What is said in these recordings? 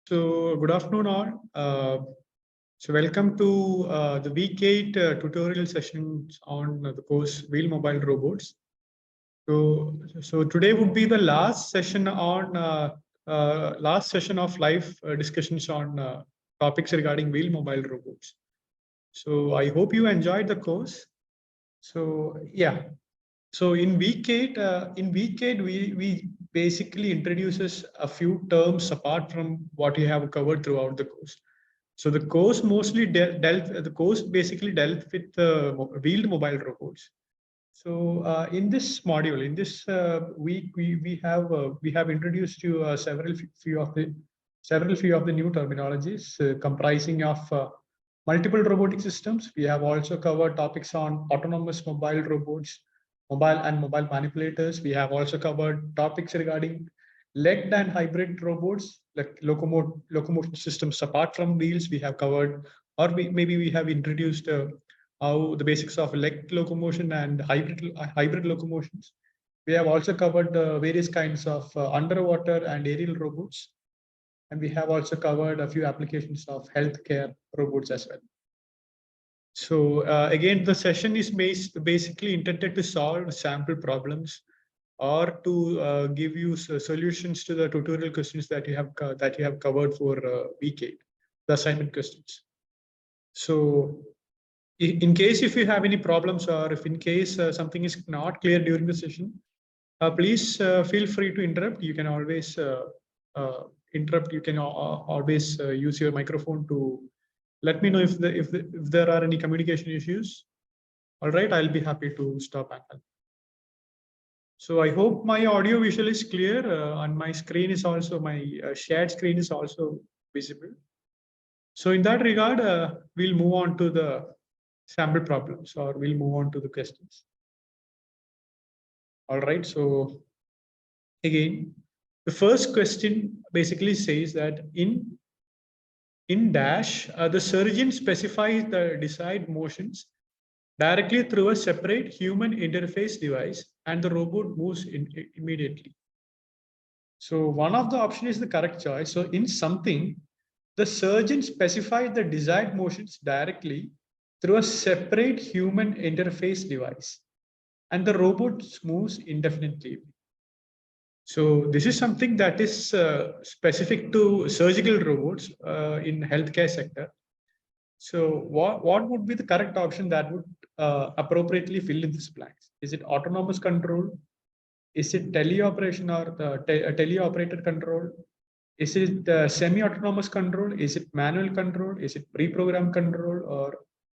So good afternoon all. So welcome to the week 8 tutorial sessions on the course Wheel Mobile Robots. So today would be the last session on last session of live discussions on topics regarding wheel mobile robots. So I hope you enjoyed the course. So yeah. So in week 8, we basically introduces a few terms apart from what you have covered throughout the course. So the course mostly basically dealt with wheeled mobile robots. So in this module, in this week, we have introduced you several few of the new terminologies comprising of multiple robotic systems. We have also covered topics on autonomous mobile robots, mobile and mobile manipulators. We have also covered topics regarding legged and hybrid robots, like locomotion systems apart from wheels. We have covered, or maybe we have introduced how the basics of leg locomotion and hybrid locomotions. We have also covered various kinds of underwater and aerial robots. And we have also covered a few applications of healthcare robots as well. So again, the session is basically intended to solve sample problems or to give you solutions to the tutorial questions that you have covered for week 8, the assignment questions. So in case if you have any problems, or if in case something is not clear during the session, please feel free to interrupt. You can always interrupt. You can always use your microphone to let me know if there are any communication issues. All right, I'll be happy to stop and help. So I hope my audio visual is clear, and my screen is also shared screen is also visible. So in that regard, we'll move on to the sample problems, or we'll move on to the questions. All right, so again, the first question basically says that in dash, the surgeon specifies the desired motions directly through a separate human interface device, and the robot moves immediately. So one of the options is the correct choice. So in something, the surgeon specifies the desired motions directly through a separate human interface device, and the robot moves indefinitely. So this is something that is specific to surgical robots in healthcare sector. So what would be the correct option that would appropriately fill in this blanks? Is it autonomous control? Is it teleoperation or teleoperated control? Is it semi-autonomous control? Is it manual control? Is it pre-programmed control? Or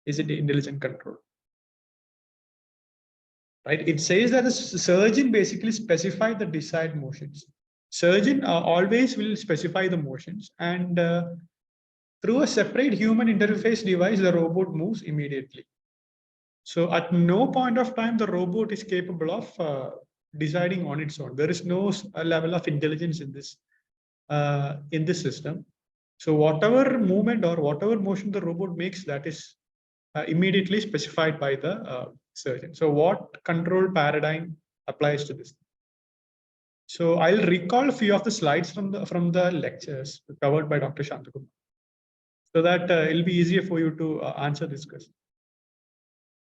is it intelligent control? Right? It says that the surgeon basically specify the desired motions. Surgeon always will specify the motions, and through a separate human interface device, the robot moves immediately. So at no point of time, the robot is capable of deciding on its own. There is no level of intelligence in this system. So whatever movement or whatever motion the robot makes, that is immediately specified by the surgeon. So what control paradigm applies to this? So I'll recall a few of the slides from the lectures covered by Dr. Shantakumar, so that it'll be easier for you to answer this question.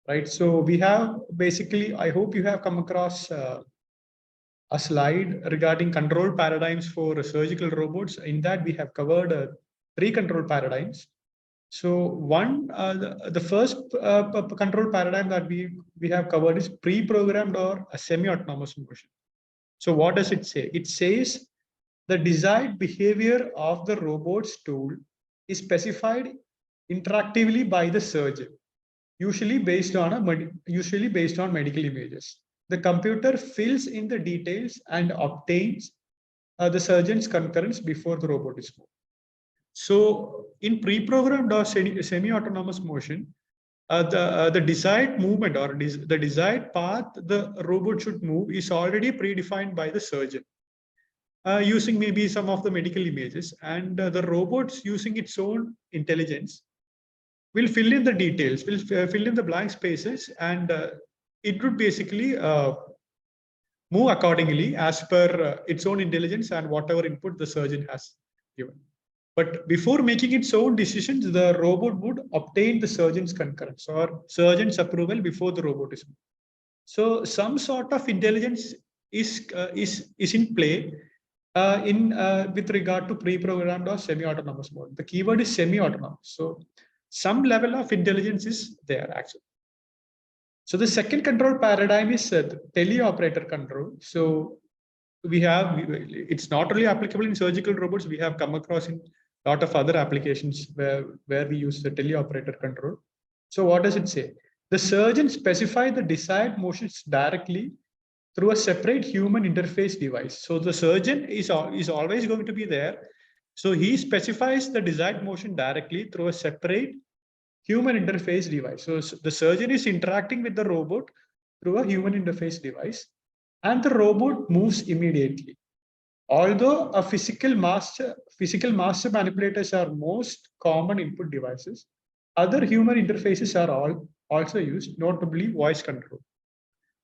Right. So we have basically, I hope you have come across a slide regarding control paradigms for surgical robots. In that, we have covered 3 control paradigms. So one, the first control paradigm that we have covered is pre-programmed or a semi-autonomous motion. So what does it say? It says the desired behavior of the robot's tool is specified interactively by the surgeon, usually based on medical images. The computer fills in the details and obtains the surgeon's concurrence before the robot is moved. So in pre-programmed or semi-autonomous motion, the desired movement or the desired path the robot should move is already predefined by the surgeon, using maybe some of the medical images, and the robots using its own intelligence will fill in the details, will fill in the blank spaces, and it would basically move accordingly as per its own intelligence and whatever input the surgeon has given. But before making its own decisions, the robot would obtain the surgeon's concurrence or surgeon's approval before the robot is moved. So some sort of intelligence is in play in with regard to pre-programmed or semi-autonomous mode. The keyword is semi-autonomous. So some level of intelligence is there actually. So the second control paradigm is teleoperator control. So it's not only applicable in surgical robots. We have come across in a lot of other applications where we use the teleoperator control. So what does it say? The surgeon specifies the desired motions directly through a separate human interface device. So the surgeon is always going to be there. So he specifies the desired motion directly through a separate human interface device. So the surgeon is interacting with the robot through a human interface device, and the robot moves immediately. Although a physical master manipulators are most common input devices, other human interfaces are also used, notably voice control.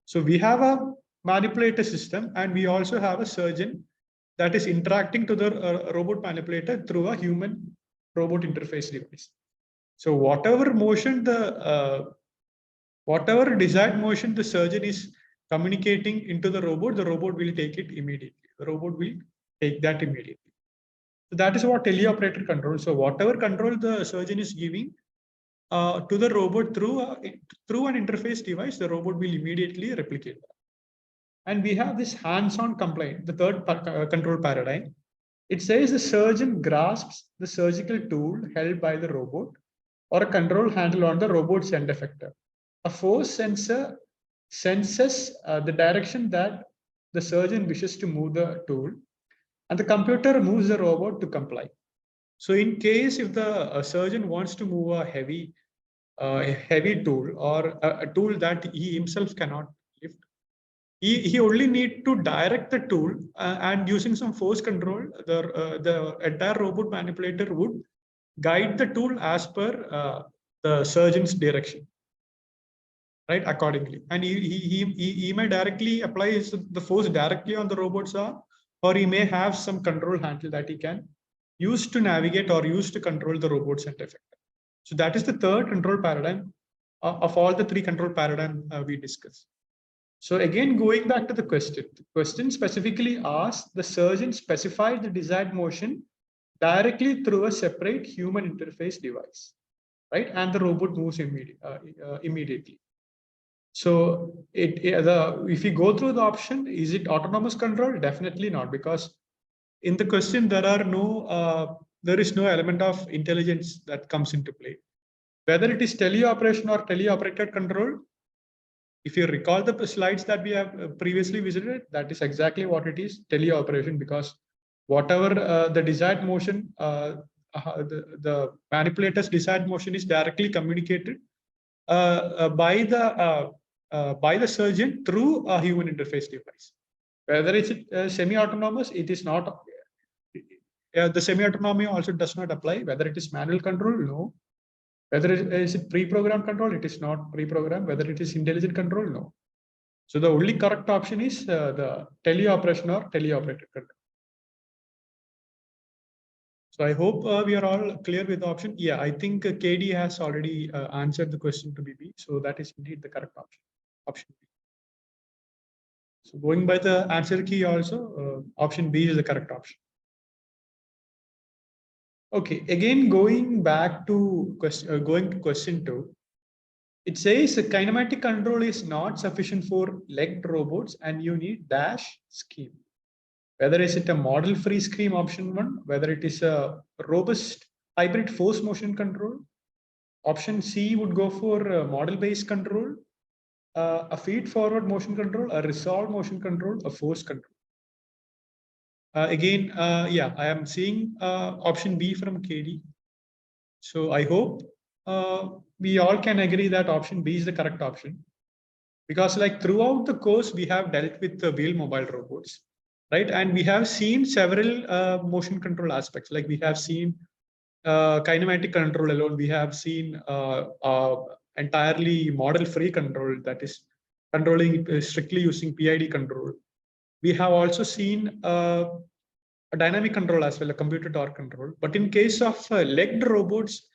So we have a manipulator system, and we also have a surgeon that is interacting to the robot manipulator through a human robot interface device. So whatever desired motion the surgeon is communicating into the robot will take it immediately. The robot will take that immediately. So that is what teleoperator control. So whatever control the surgeon is giving to the robot through an interface device, the robot will immediately replicate that. And we have this hands-on compliant, the third control paradigm. It says the surgeon grasps the surgical tool held by the robot or a control handle on the robot's end effector. A force sensor senses the direction that the surgeon wishes to move the tool, and the computer moves the robot to comply. So in case if the surgeon wants to move a heavy tool or a tool that he himself cannot lift, he only need to direct the tool and using some force control, the entire robot manipulator would guide the tool as per the surgeon's direction, right? Accordingly, and he may directly apply the force directly on the robot's arm, or he may have some control handle that he can use to navigate or use to control the robot's end effector. So that is the third control paradigm of all the three control paradigm we discussed. So again, going back to the question specifically asks the surgeon specify the desired motion directly through a separate human interface device, right? And the robot moves immediately. So if you go through the option, is it autonomous control? Definitely not, because in the question there is no element of intelligence that comes into play. Whether it is teleoperation or teleoperated control, if you recall the slides that we have previously visited, that is exactly what it is, teleoperation, because whatever the desired motion, the manipulator's desired motion is directly communicated by the surgeon through a human interface device. Whether it's semi-autonomous, it is not. The semi-autonomy also does not apply. Whether it is manual control, no. Whether it is pre-programmed control, it is not pre-programmed. Whether it is intelligent control, no. So the only correct option is the teleoperation or teleoperated control. So I hope we are all clear with the option. Yeah, I think KD has already answered the question to BB. So that is indeed the correct option. Option B. So going by the answer key also, option B is the correct option. Okay, again going back to question 2. It says kinematic control is not sufficient for legged robots and you need dash scheme. Whether is it a model-free scheme option 1, whether it is a robust hybrid force motion control. Option C would go for model-based control, a feed-forward motion control, a resolve motion control, a force control. Again, yeah, I am seeing option B from KD. So I hope we all can agree that option B is the correct option, because like throughout the course we have dealt with the wheel mobile robots, right? And we have seen several motion control aspects. Like we have seen kinematic control alone. We have seen entirely model-free control, that is controlling strictly using PID control. We have also seen a dynamic control as well, a computer torque control. But in case of legged robots,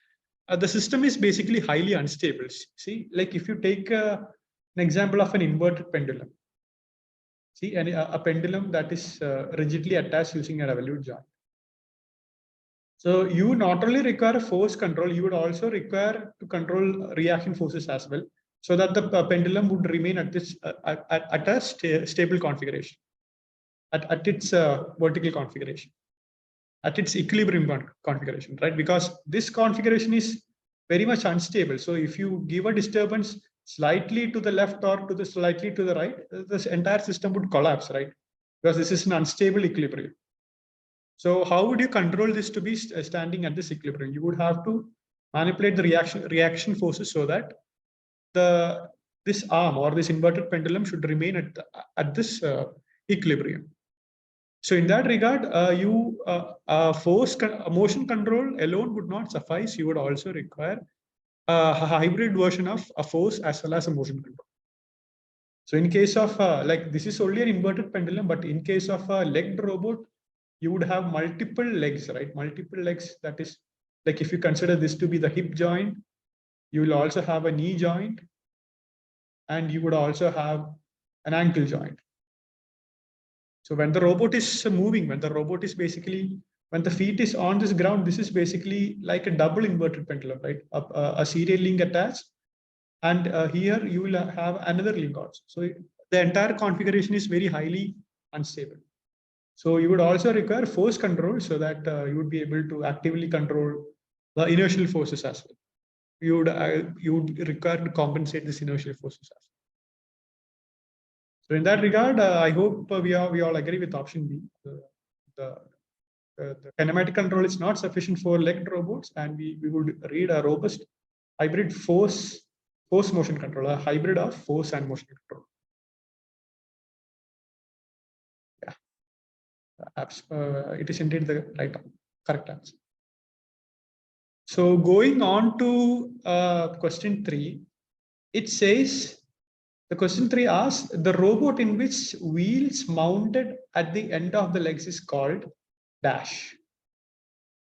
the system is basically highly unstable. See, like if you take an example of an inverted pendulum, see, a pendulum that is rigidly attached using a revolute joint. So you not only require force control, you would also require to control reaction forces as well, so that the pendulum would remain at this at a stable configuration, at its vertical configuration, at its equilibrium configuration, right? Because this configuration is very much unstable. So if you give a disturbance slightly to the left or to the slightly to the right, this entire system would collapse, right? Because this is an unstable equilibrium. So how would you control this to be standing at this equilibrium? You would have to manipulate the reaction forces so that this arm or this inverted pendulum should remain at this equilibrium. So in that regard, motion control alone would not suffice. You would also require a hybrid version of a force as well as a motion control. So in case of like this is only an inverted pendulum, but in case of a legged robot, you would have multiple legs, right? Multiple legs. That is like if you consider this to be the hip joint, you will also have a knee joint, and you would also have an ankle joint. So when the robot is moving, when the robot is basically, when the feet is on this ground, this is basically like a double inverted pendulum, right? A serial link attached. And here you will have another link also. So the entire configuration is very highly unstable. So you would also require force control so that you would be able to actively control the inertial forces as well. You would require to compensate this inertial forces as well. So in that regard, I hope we all agree with option B. The kinematic control is not sufficient for legged robots, and we would read a robust hybrid force motion control, a hybrid of force and motion control. Yeah, it is indeed the correct answer. So going on to question 3, it says, the question 3 asks, the robot in which wheels mounted at the end of the legs is called dash.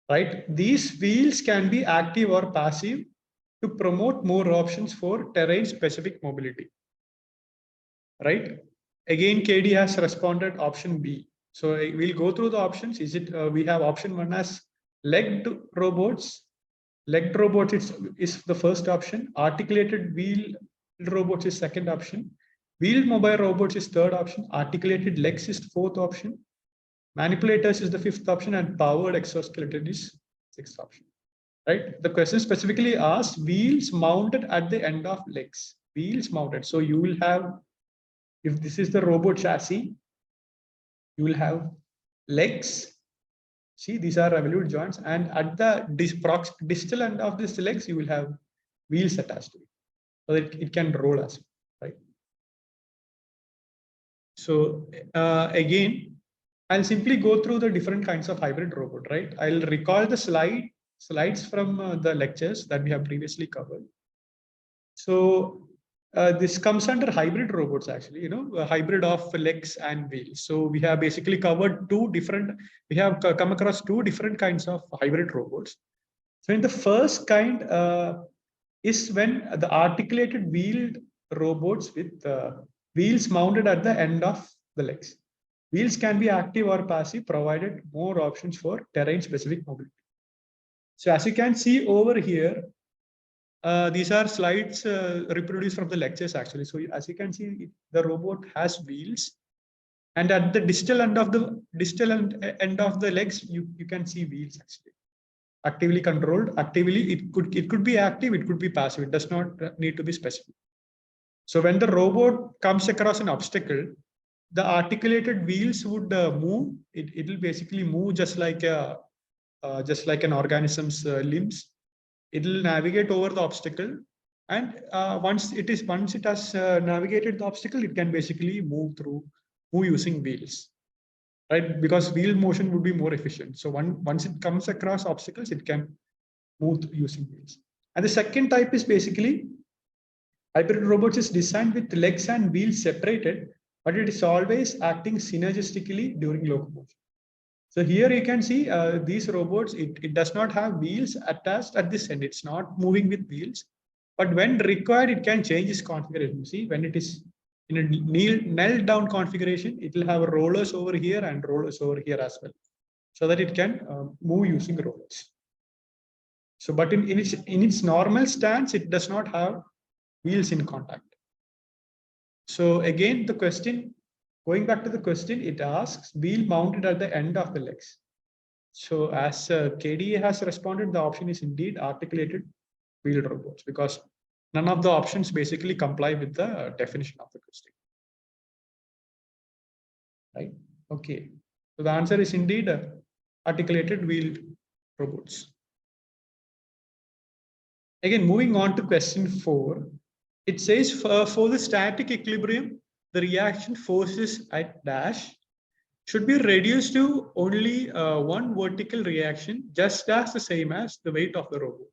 Right? These wheels can be active or passive to promote more options for terrain-specific mobility. Right? Again, KD has responded option B. So we'll go through the options. Is it we have option 1 as legged robots. Legged robots is the first option. Articulated wheel robots is second option. Wheeled mobile robots is third option. Articulated legs is fourth option. Manipulators is the fifth option, and powered exoskeleton is sixth option. Right? The question specifically asks wheels mounted at the end of legs. Wheels mounted. So you will have, if this is the robot chassis, you will have legs. See, these are revolute joints, and at the distal end of these legs, you will have wheels attached to it, so that it can roll as well, right? So again, I'll simply go through the different kinds of hybrid robot, right? I'll recall the slides from the lectures that we have previously covered. So this comes under hybrid robots, actually, a hybrid of legs and wheels. So we have basically covered we have come across 2 different kinds of hybrid robots. So in the first kind is when the articulated wheeled robots with wheels mounted at the end of the legs. Wheels can be active or passive, provided more options for terrain-specific mobility. So as you can see over here, these are slides reproduced from the lectures, actually. So as you can see, the robot has wheels, and at the distal end of the legs, you can see wheels actually actively controlled. Actively, it could be active, it could be passive. It does not need to be specific. So when the robot comes across an obstacle, the articulated wheels would move. It will basically move just like an organism's limbs. It will navigate over the obstacle, and once it has navigated the obstacle, it can basically move using wheels, right? Because wheel motion would be more efficient. So once it comes across obstacles, it can move using wheels. And the second type is basically hybrid robots is designed with legs and wheels separated, but it is always acting synergistically during locomotion. So here you can see these robots, it does not have wheels attached at this end. It's not moving with wheels, but when required, it can change its configuration. See, when it is in a knelt down configuration, it will have rollers over here and rollers over here as well, so that it can move using rollers. So, but in its normal stance, it does not have wheels in contact. So again, the question, going back to the question, it asks wheel mounted at the end of the legs. So as KDA has responded, the option is indeed articulated wheeled robots, because none of the options basically comply with the definition of the question. Right? Okay. So the answer is indeed articulated wheeled robots. Again, moving on to question 4, it says for the static equilibrium, the reaction forces at dash should be reduced to only one vertical reaction, just as the same as the weight of the robot.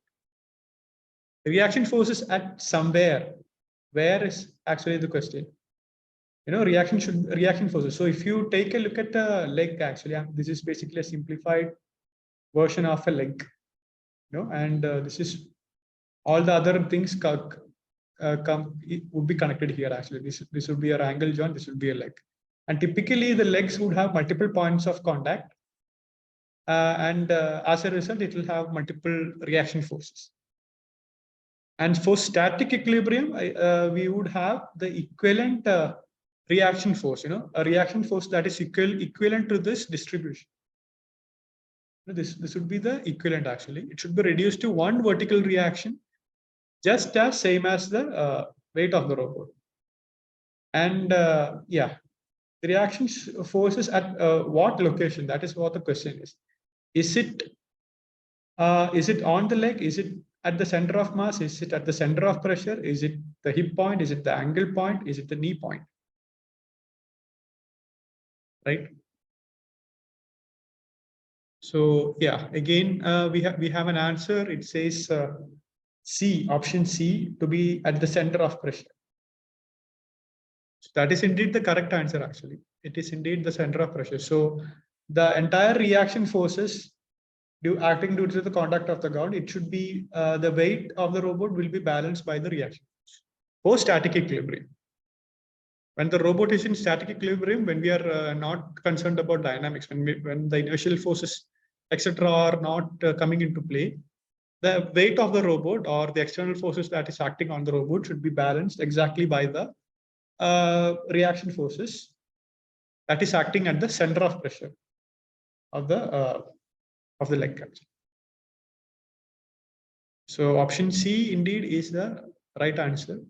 The reaction forces at somewhere. Where is actually the question? You know, reaction forces. So if you take a look at the leg, actually, this is basically a simplified version of a leg. You know, and this is all the other things would be connected here. Actually, this would be a angle joint. This would be a leg, and typically the legs would have multiple points of contact. And as a result, it will have multiple reaction forces. And for static equilibrium, we would have the equivalent reaction force, you know, a reaction force that is equivalent to this distribution. This would be the equivalent actually. It should be reduced to one vertical reaction, just as same as the weight of the robot. And yeah, the reaction forces at what location? That is what the question is. Is it on the leg? Is it at the center of mass? Is it at the center of pressure? Is it the hip point? Is it the angle point? Is it the knee point? Right. So yeah, again, we have an answer. It says C, option C, to be at the center of pressure. So that is indeed the correct answer. Actually, it is indeed the center of pressure. So the entire reaction forces acting due to the contact of the ground, it should be the weight of the robot will be balanced by the reaction force for static equilibrium. When the robot is in static equilibrium, when we are not concerned about dynamics, when the inertial forces, etc., are not coming into play, the weight of the robot or the external forces that is acting on the robot should be balanced exactly by the reaction forces that is acting at the center of pressure of the leg capture. So option C indeed is the right answer.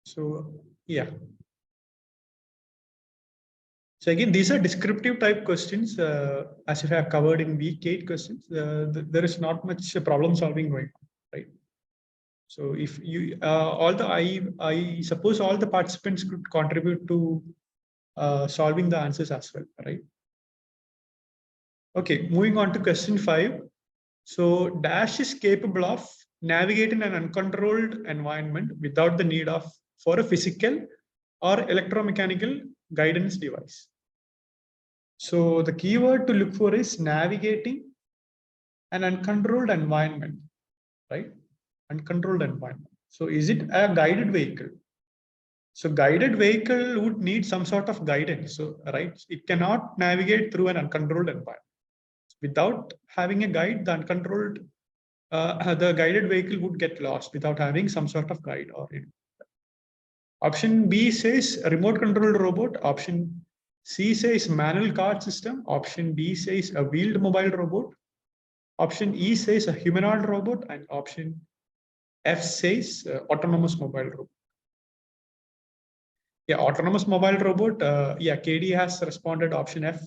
So yeah. So again, these are descriptive type questions, as if I have covered in week 8 questions. There is not much problem solving going on, right? So if you I suppose all the participants could contribute to solving the answers as well, right? Okay, moving on to question 5. So Dash is capable of navigating an uncontrolled environment without the need for a physical or electromechanical guidance device. So the keyword to look for is navigating an uncontrolled environment, right? Uncontrolled environment. So is it a guided vehicle? So guided vehicle would need some sort of guidance. So, right, it cannot navigate through an uncontrolled environment. Without having a guide, the guided vehicle would get lost without having some sort of guide or anything. Option B says remote controlled robot. Option C says manual cart system. Option D says a wheeled mobile robot. Option E says a humanoid robot. And option F says autonomous mobile robot. Yeah, autonomous mobile robot. Yeah, KD has responded option F.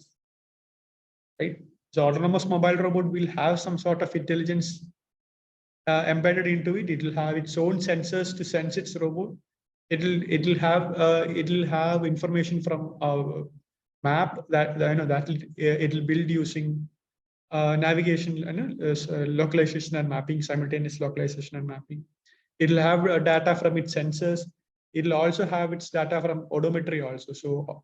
Right. So autonomous mobile robot will have some sort of intelligence embedded into it. It will have its own sensors to sense its robot. It'll have information from a map that it'll build using navigation, localization and mapping, simultaneous localization and mapping. It'll have data from its sensors. It'll also have its data from odometry also. So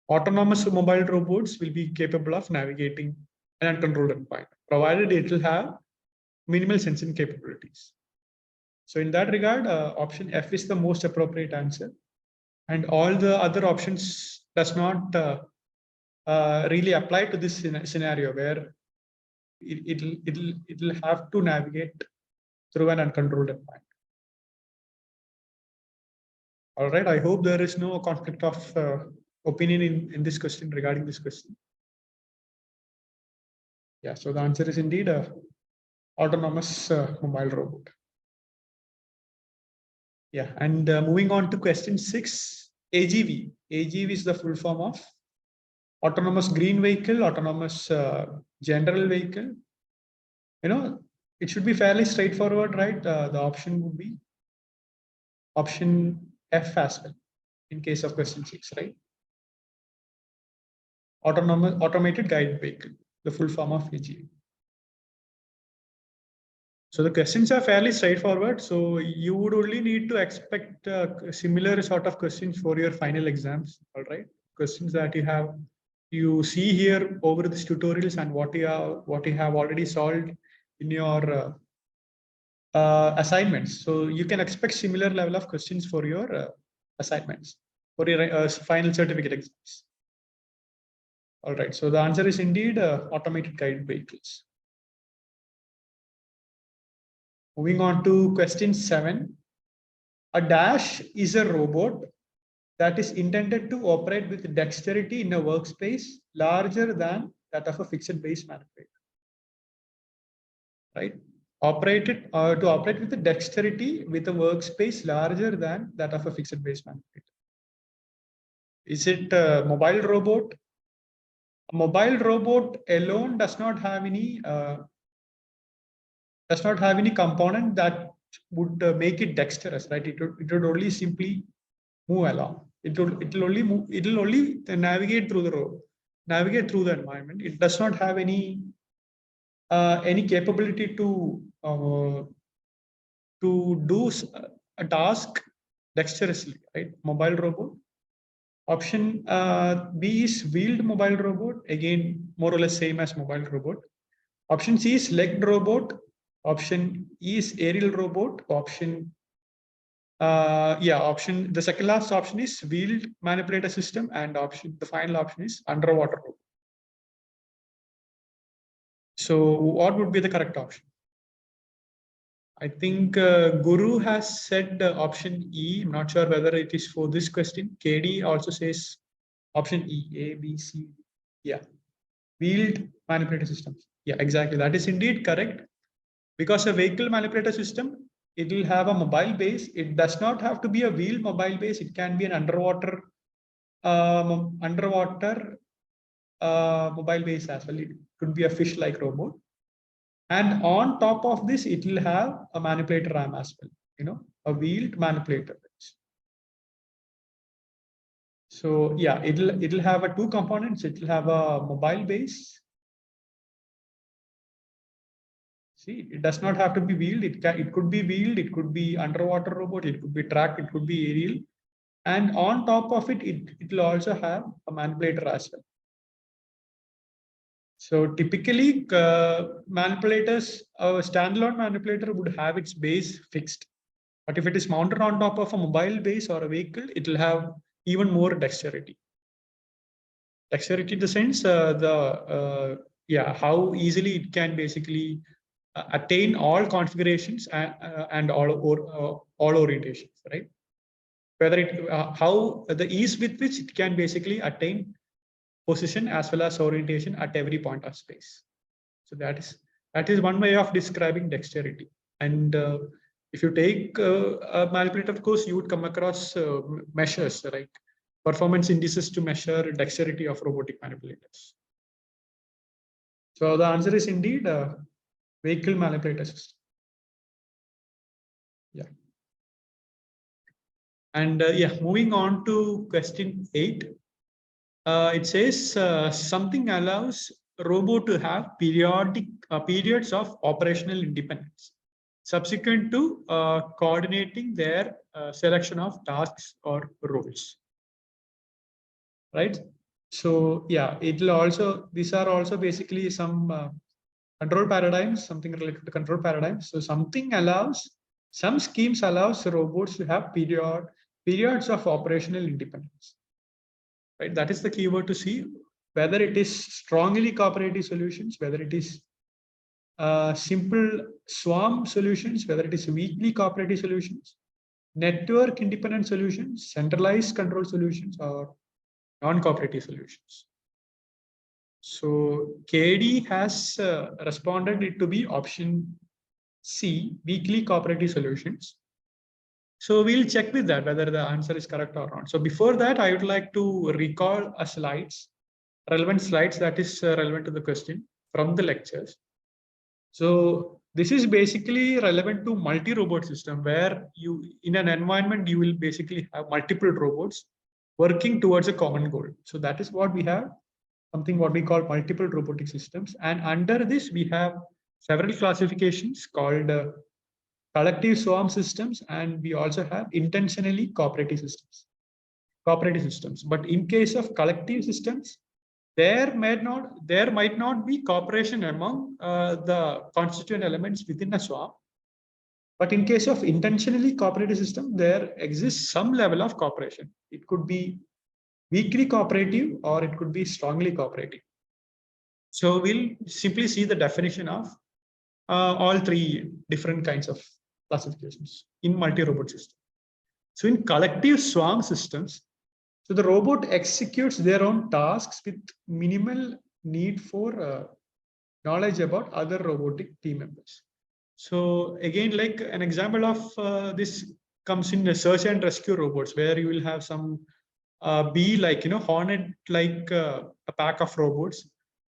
Autonomous mobile robots will be capable of navigating an uncontrolled environment, provided it will have minimal sensing capabilities. So in that regard, option F is the most appropriate answer, and all the other options does not really apply to this scenario where it'll have to navigate through an uncontrolled environment. All right, I hope there is no conflict of opinion in this question regarding this question. Yeah, so the answer is indeed autonomous mobile robot. Yeah, and moving on to question 6, AGV. AGV is the full form of autonomous green vehicle, autonomous general vehicle. You know, it should be fairly straightforward, right? The option would be option F as well in case of question 6, right? Automated guided vehicle, the full form of AGV. So the questions are fairly straightforward. So you would only need to expect similar sort of questions for your final exams. All right, questions that you see here over these tutorials and what you have already solved in your assignments. So you can expect similar level of questions for your assignments for your final certificate exams. All right. So the answer is indeed automated guided vehicles. Moving on to question 7. A dash is a robot that is intended to operate with dexterity in a workspace larger than that of a fixed base manipulator. Right? To operate with the dexterity with a workspace larger than that of a fixed base manipulator. Is it a mobile robot? A mobile robot alone does not have any component that would make it dexterous, right? It would only simply move along. It'll only navigate through the road, navigate through the environment. It does not have any capability to do a task dexterously, right? Mobile robot. Option B is wheeled mobile robot. Again, more or less same as mobile robot. Option C is legged robot. Option E is aerial robot. The second last option is wheeled manipulator system, and the final option is underwater robot. So what would be the correct option? I think Guru has said option E. I'm not sure whether it is for this question. KD also says option E, A, B, C. Yeah, wheeled manipulator systems. Yeah, exactly. That is indeed correct. Because a vehicle manipulator system, it will have a mobile base. It does not have to be a wheeled mobile base. It can be an underwater mobile base as well. It could be a fish-like robot. And on top of this, it will have a manipulator arm as well, a wheeled manipulator. So yeah, it'll have two components. It will have a mobile base. See, it does not have to be wheeled. It could be wheeled. It could be underwater robot. It could be tracked. It could be aerial. And on top of it, it will also have a manipulator as well. So typically, manipulators, a standalone manipulator would have its base fixed. But if it is mounted on top of a mobile base or a vehicle, it will have even more dexterity. Dexterity in the sense, how easily it can basically attain all configurations and all orientations, right? Whether how the ease with which it can basically attain position as well as orientation at every point of space. So that is one way of describing dexterity. And if you take a manipulator course, you would come across measures, right? Performance indices to measure dexterity of robotic manipulators. So the answer is indeed vehicle manipulator system. Yeah. And moving on to question 8. It says something allows robot to have periods of operational independence subsequent to coordinating their selection of tasks or roles. Right? So yeah, it'll also, these are also basically some control paradigms, something related to control paradigms. So some schemes allows robots to have periods of operational independence, right? That is the keyword to see whether it is strongly cooperative solutions, whether it is simple swarm solutions, whether it is weakly cooperative solutions, network independent solutions, centralized control solutions, or non-cooperative solutions. So KD has responded it to be option C, weakly cooperative solutions. So we'll check with that whether the answer is correct or not. So before that, I would like to recall a relevant slides that is relevant to the question from the lectures. So this is basically relevant to multi-robot system where you, in an environment, you will basically have multiple robots working towards a common goal. So that is what we have, something what we call multiple robotic systems. And under this, we have several classifications called collective swarm systems, and we also have intentionally cooperative systems. But in case of collective systems, there might not be cooperation among the constituent elements within a swarm. But in case of intentionally cooperative system, there exists some level of cooperation. It could be weakly cooperative or it could be strongly cooperative. So we'll simply see the definition of all three different kinds of classifications in multi-robot systems. So in collective swarm systems, so the robot executes their own tasks with minimal need for knowledge about other robotic team members. So again, like an example of this comes in the search and rescue robots, where you will have some bee like, hornet like a pack of robots,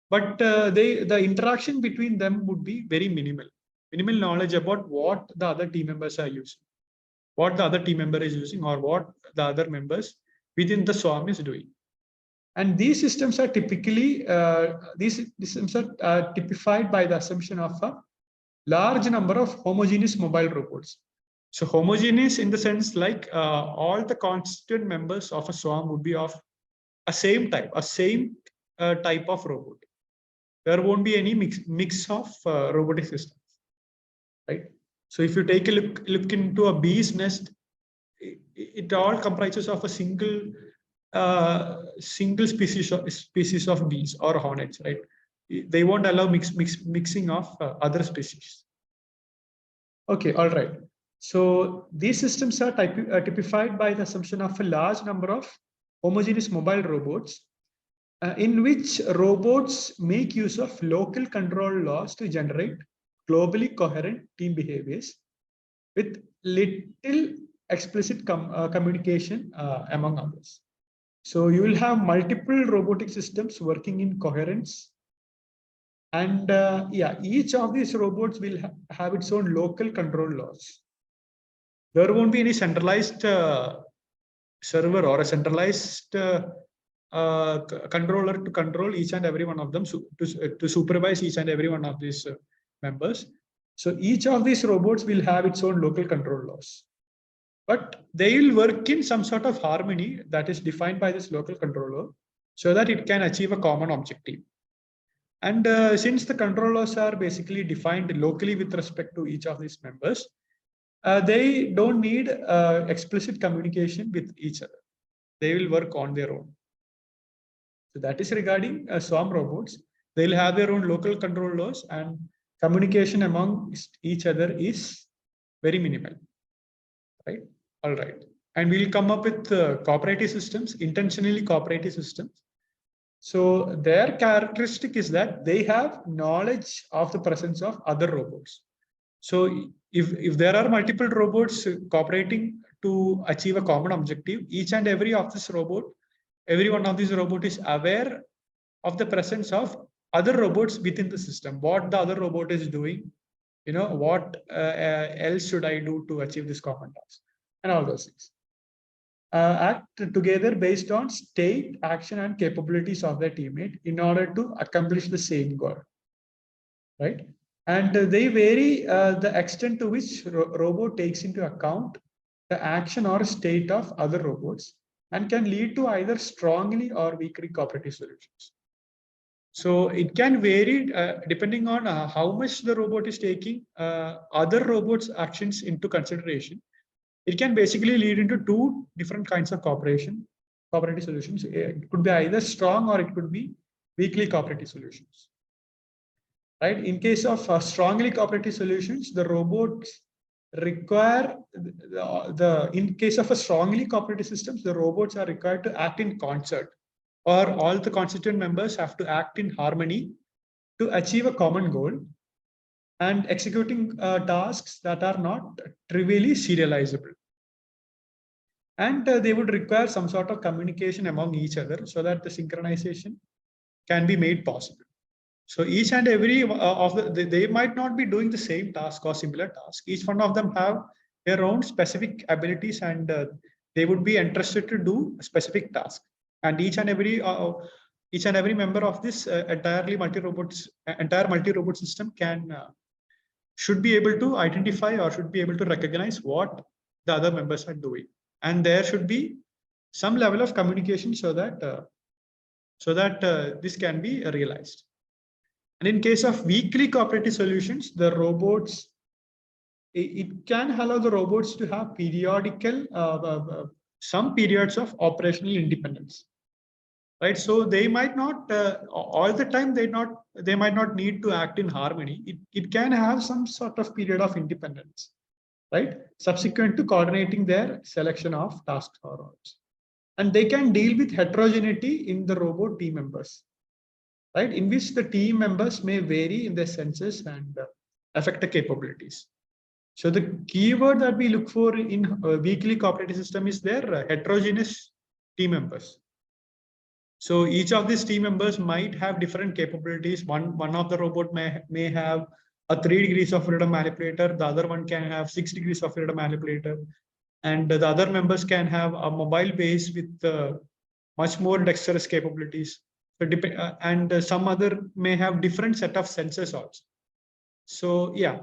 but the interaction between them would be very minimal knowledge about what the other team members are using, what the other team member is using, or what the other members within the swarm is doing. And these systems are typically these systems are typified by the assumption of a large number of homogeneous mobile robots. So homogeneous in the sense like all the constituent members of a swarm would be of a same type of robot. There won't be any mix of robotic systems, right? So if you take a look into a bee's nest, it all comprises of a single species of bees or hornets, right? They won't allow mixing of other species. Okay, all right. So these systems are typified by the assumption of a large number of homogeneous mobile robots, in which robots make use of local control laws to generate globally coherent team behaviors with little explicit communication among others. So you will have multiple robotic systems working in coherence. And each of these robots will have its own local control laws. There won't be any centralized server or a centralized controller to control each and every one of them, to supervise each and every one of these members. So each of these robots will have its own local control laws, but they will work in some sort of harmony that is defined by this local controller so that it can achieve a common objective. And since the control laws are basically defined locally with respect to each of these members, they don't need explicit communication with each other. They will work on their own. So that is regarding swarm robots. They'll have their own local control laws, and communication among each other is very minimal, right? All right. And we'll come up with cooperative systems, intentionally cooperative systems. So their characteristic is that they have knowledge of the presence of other robots. So if there are multiple robots cooperating to achieve a common objective, each and every one of these robots is aware of the presence of other robots within the system, what the other robot is doing, what else should I do to achieve this common task, and all those things. Act together based on state, action, and capabilities of their teammate in order to accomplish the same goal, right? And they vary the extent to which robot takes into account the action or state of other robots and can lead to either strongly or weakly cooperative solutions. So it can vary depending on how much the robot is taking other robots' actions into consideration. It can basically lead into two different kinds of cooperative solutions. It could be either strong or it could be weakly cooperative solutions. Right? In case of strongly cooperative solutions, the robots require in case of a strongly cooperative systems, the robots are required to act in concert, or all the constituent members have to act in harmony to achieve a common goal, and executing tasks that are not trivially serializable. And they would require some sort of communication among each other so that the synchronization can be made possible. So each and every they might not be doing the same task or similar task. Each one of them have their own specific abilities, and they would be interested to do a specific task. And each and every member of this entire multi-robot system should be able to identify or should be able to recognize what the other members are doing, and there should be some level of communication so that this can be realized. And in case of weakly cooperative solutions, the robots, it can allow the robots to have periodical, some periods of operational independence, right? So they might not, all the time, they might not need to act in harmony. It can have some sort of period of independence, right? Subsequent to coordinating their selection of tasks or roles. And they can deal with heterogeneity in the robot team members, right, in which the team members may vary in their senses and affect the capabilities. So the keyword that we look for in a weakly cooperative system is their heterogeneous team members. So each of these team members might have different capabilities. One of the robot may have a 3 degrees of freedom manipulator. The other one can have 6 degrees of freedom manipulator. And the other members can have a mobile base with much more dexterous capabilities. And some other may have different set of sensors also. So yeah,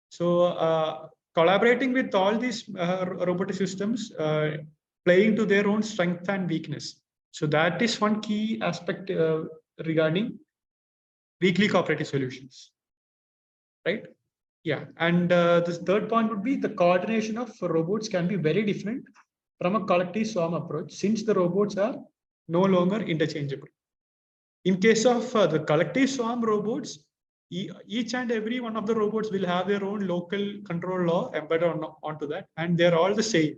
so collaborating with all these robotic systems, playing to their own strength and weakness. So that is one key aspect regarding weakly cooperative solutions, right? Yeah, and the third point would be the coordination of robots can be very different from a collective swarm approach, since the robots are no longer interchangeable. In case of the collective swarm robots, each and every one of the robots will have their own local control law embedded onto that, and they're all the same.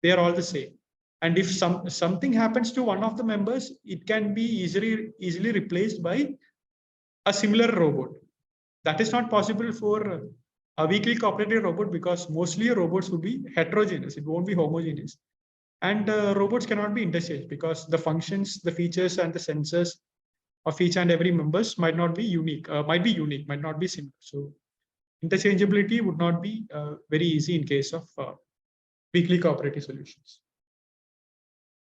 They are all the same. And if something happens to one of the members, it can be easily replaced by a similar robot. That is not possible for a weakly cooperative robot, because mostly robots will be heterogeneous. It won't be homogeneous. And robots cannot be interchanged because the functions, the features, and the sensors of each and every members might not be unique, might not be similar. So interchangeability would not be very easy in case of weakly cooperative solutions.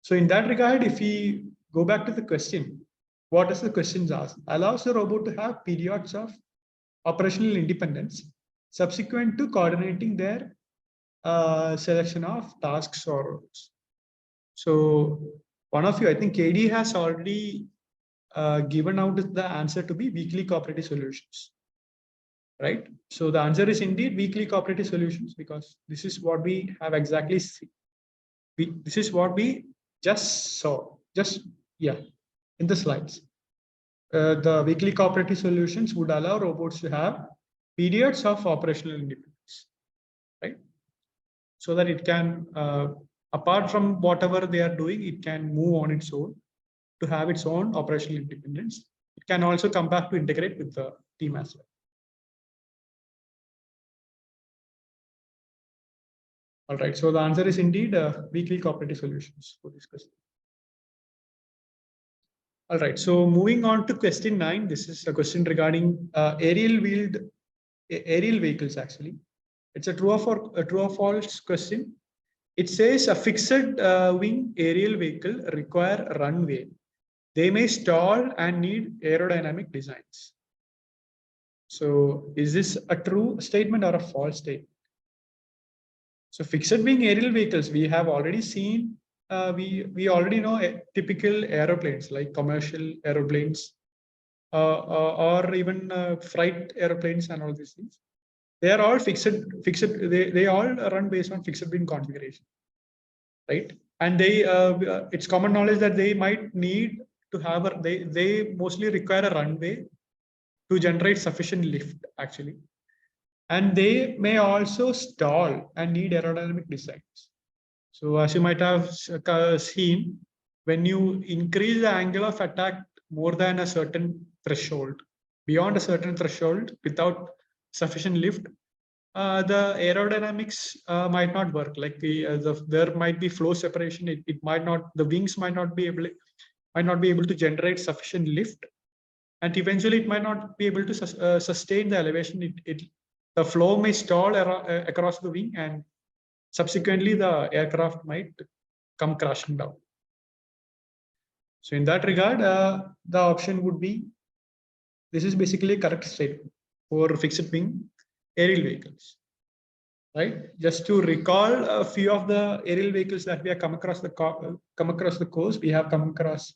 So in that regard, if we go back to the question, what does the question ask? Allows the robot to have periods of operational independence subsequent to coordinating their selection of tasks or roles. So one of you, I think KD, has already given out the answer to be weakly cooperative solutions, right? So the answer is indeed weakly cooperative solutions, because this is what we have exactly seen. This is what we just saw, in the slides. The weakly cooperative solutions would allow robots to have periods of operational independence, right? So that it can, apart from whatever they are doing, it can move on its own to have its own operational independence. It can also come back to integrate with the team as well. All right, so the answer is indeed weakly cooperative solutions for this question. All right, so moving on to question 9. This is a question regarding aerial vehicles. Actually, it's a true or false question. It says a fixed wing aerial vehicle require runway. They may stall and need aerodynamic designs. So is this a true statement or a false statement? So fixed wing aerial vehicles, we have already seen we already know typical aeroplanes like commercial aeroplanes or even freight aeroplanes and all these things. They are all fixed. They all run based on fixed wing configuration, right? And it's common knowledge that they might need to have they mostly require a runway to generate sufficient lift actually, and they may also stall and need aerodynamic designs. So as you might have seen, when you increase the angle of attack more than a certain threshold, beyond a certain threshold without sufficient lift, the aerodynamics might not work. Like there might be flow separation. It might not. The wings might not be able to generate sufficient lift, and eventually it might not be able to sustain the elevation. The flow may stall across the wing, and subsequently the aircraft might come crashing down. So in that regard, the option would be, this is basically a correct statement for fixed wing aerial vehicles, right? Just to recall a few of the aerial vehicles that we have come across the coast, we have come across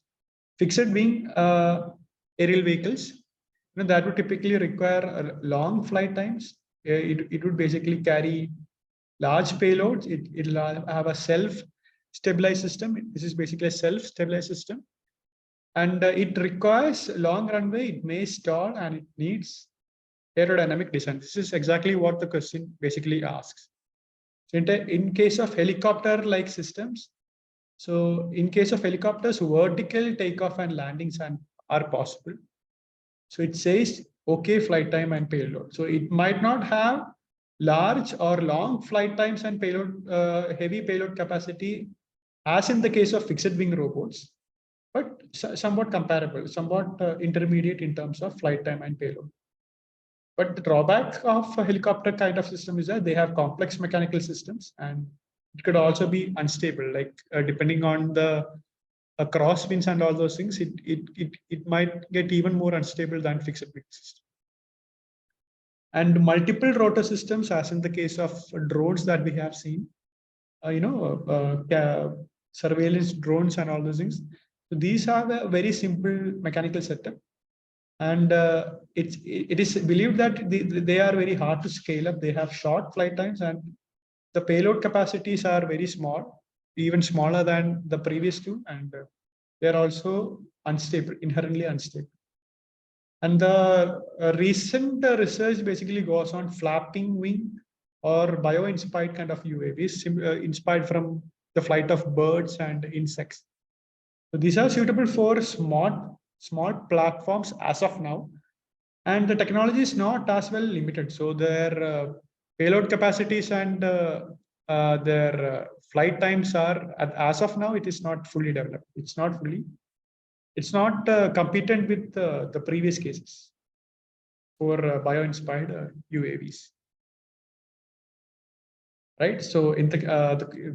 fixed wing aerial vehicles. That would typically require long flight times. It would basically carry large payloads. It'll have a self-stabilized system. This is basically a self-stabilized system. And it requires long runway. It may stall and it needs aerodynamic design. This is exactly what the question basically asks. So in case of helicopter-like systems, so in case of helicopters, vertical takeoff and landings are possible. So it says okay flight time and payload. So it might not have large or long flight times and payload, heavy payload capacity, as in the case of fixed wing robots, but somewhat comparable, somewhat intermediate in terms of flight time and payload. But the drawback of a helicopter kind of system is that they have complex mechanical systems, and it could also be unstable, like depending on the crosswinds and all those things, it might get even more unstable than fixed wing system. And multiple rotor systems, as in the case of drones that we have seen, surveillance drones and all those things. So these have a very simple mechanical setup, and it is believed that they are very hard to scale up. They have short flight times, and the payload capacities are very small, even smaller than the previous two, and they are also unstable, inherently unstable. And the recent research basically goes on flapping wing or bio-inspired kind of UAVs, inspired from the flight of birds and insects. So these are suitable for small platforms as of now, and the technology is not as well limited. So their payload capacities and their flight times are, as of now, it is not fully developed. It's not competent with the previous cases for bio-inspired UAVs. Right. So in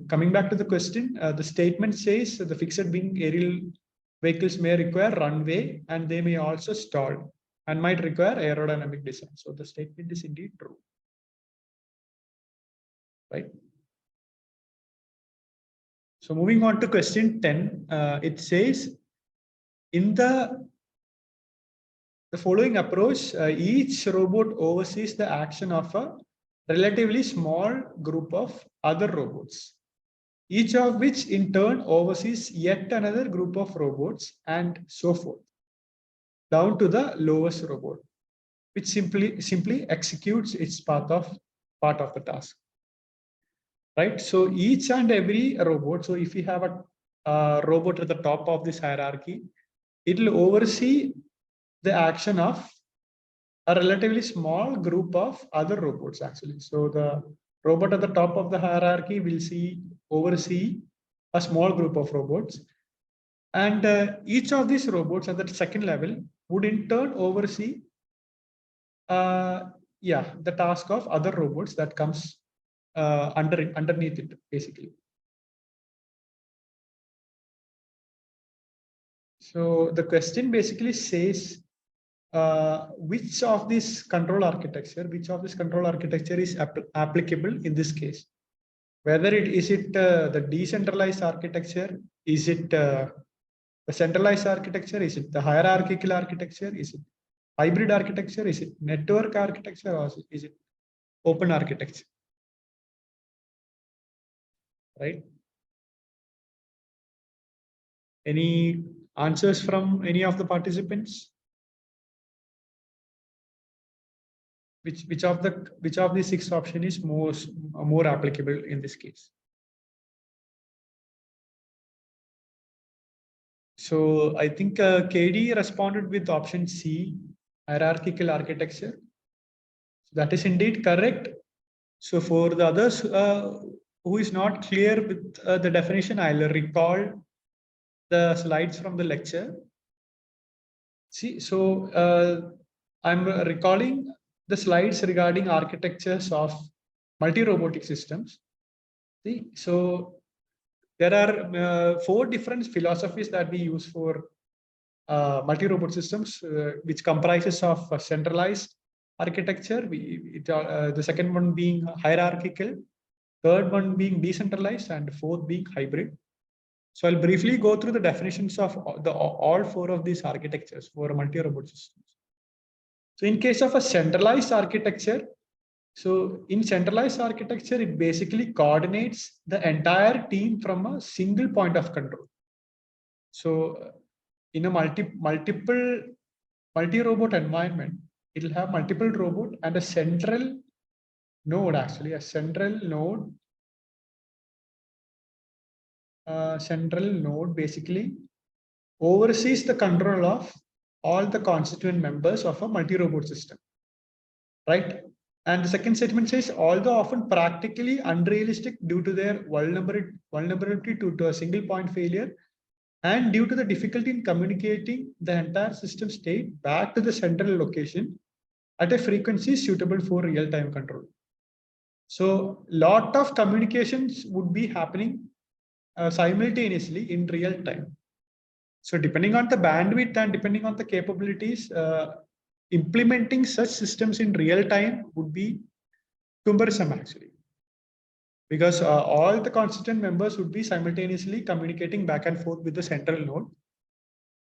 coming back to the question, the statement says the fixed wing aerial vehicles may require runway, and they may also stall and might require aerodynamic design. So the statement is indeed true. Right. So moving on to question 10, it says, in the following approach, each robot oversees the action of a relatively small group of other robots, each of which in turn oversees yet another group of robots, and so forth, down to the lowest robot, which simply executes its part of the task. Right. So each and every robot. So if we have a robot at the top of this hierarchy, it will oversee the action of a relatively small group of other robots actually. So the robot at the top of the hierarchy will oversee a small group of robots, and each of these robots at the second level would in turn oversee the task of other robots that comes underneath it basically. So the question basically says, which of this control architecture is applicable in this case? whether it the decentralized architecture, is it the centralized architecture, is it the hierarchical architecture, is it hybrid architecture, is it network architecture, or is it open architecture, right? Any answers from any of the participants? Which of the six option is more applicable in this case? So I think KD responded with option C, hierarchical architecture. That is indeed correct. So for the others who is not clear with the definition, I'll recall the slides from the lecture. See, so I'm recalling the slides regarding architectures of multi-robotic systems. See, so there are 4 different philosophies that we use for multi-robot systems, which comprises of centralized architecture, the second one being hierarchical, third one being decentralized, and fourth being hybrid. So I'll briefly go through the definitions of all 4 of these architectures for multi-robot systems. So in case of a centralized architecture, so in centralized architecture, it basically coordinates the entire team from a single point of control. So in a multi-robot environment, it will have multiple robot and a central node, actually a central node basically oversees the control of all the constituent members of a multi-robot system, right? And the second statement says, although often practically unrealistic due to their vulnerability to a single point failure, and due to the difficulty in communicating the entire system state back to the central location at a frequency suitable for real-time control. So lot of communications would be happening simultaneously in real time. So depending on the bandwidth and depending on the capabilities, implementing such systems in real time would be cumbersome actually, because all the constituent members would be simultaneously communicating back and forth with the central node.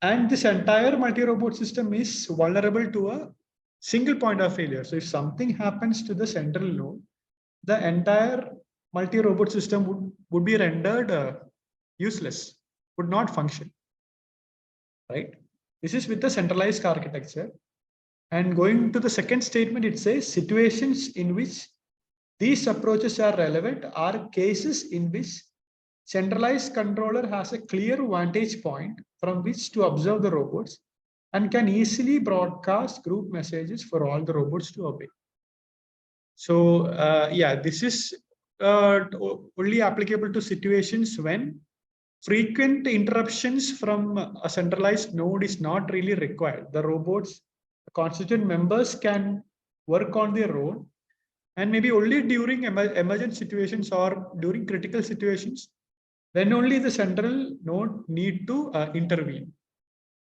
And this entire multi-robot system is vulnerable to a single point of failure. So if something happens to the central node, the entire multi-robot system would be rendered useless, would not function, right? This is with the centralized architecture. And going to the second statement, it says situations in which these approaches are relevant are cases in which centralized controller has a clear vantage point from which to observe the robots and can easily broadcast group messages for all the robots to obey. So yeah, this is only applicable to situations when frequent interruptions from a centralized node is not really required. The robots, the constituent members can work on their own, and maybe only during emergent situations or during critical situations, then only the central node need to intervene.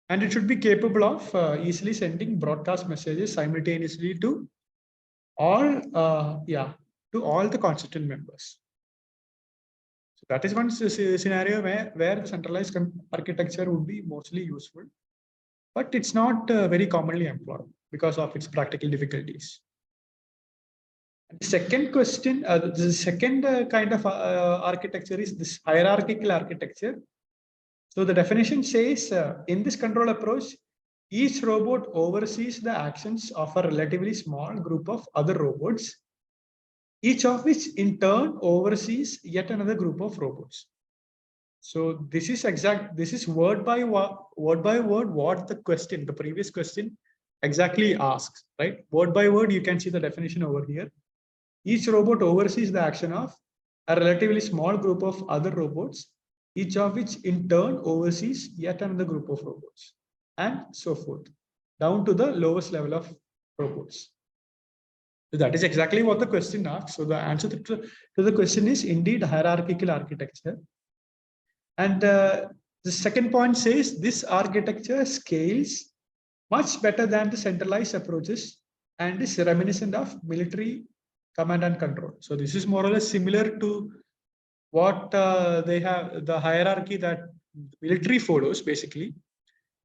And it should be capable of easily sending broadcast messages simultaneously to all, to all the constituent members. So that is one scenario where the centralized architecture would be mostly useful, but it's not very commonly employed because of its practical difficulties. The second question, the second kind of architecture is this hierarchical architecture. So the definition says, in this control approach, each robot oversees the actions of a relatively small group of other robots, each of which in turn oversees yet another group of robots. So this is word by word what the previous question exactly asks, right? Word by word, you can see the definition over here. Each robot oversees the action of a relatively small group of other robots, each of which in turn oversees yet another group of robots, and so forth, down to the lowest level of robots. So that is exactly what the question asks. So the answer to the question is indeed hierarchical architecture. And the second point says this architecture scales much better than the centralized approaches and is reminiscent of military command and control. So this is more or less similar to what they have, the hierarchy that military follows basically.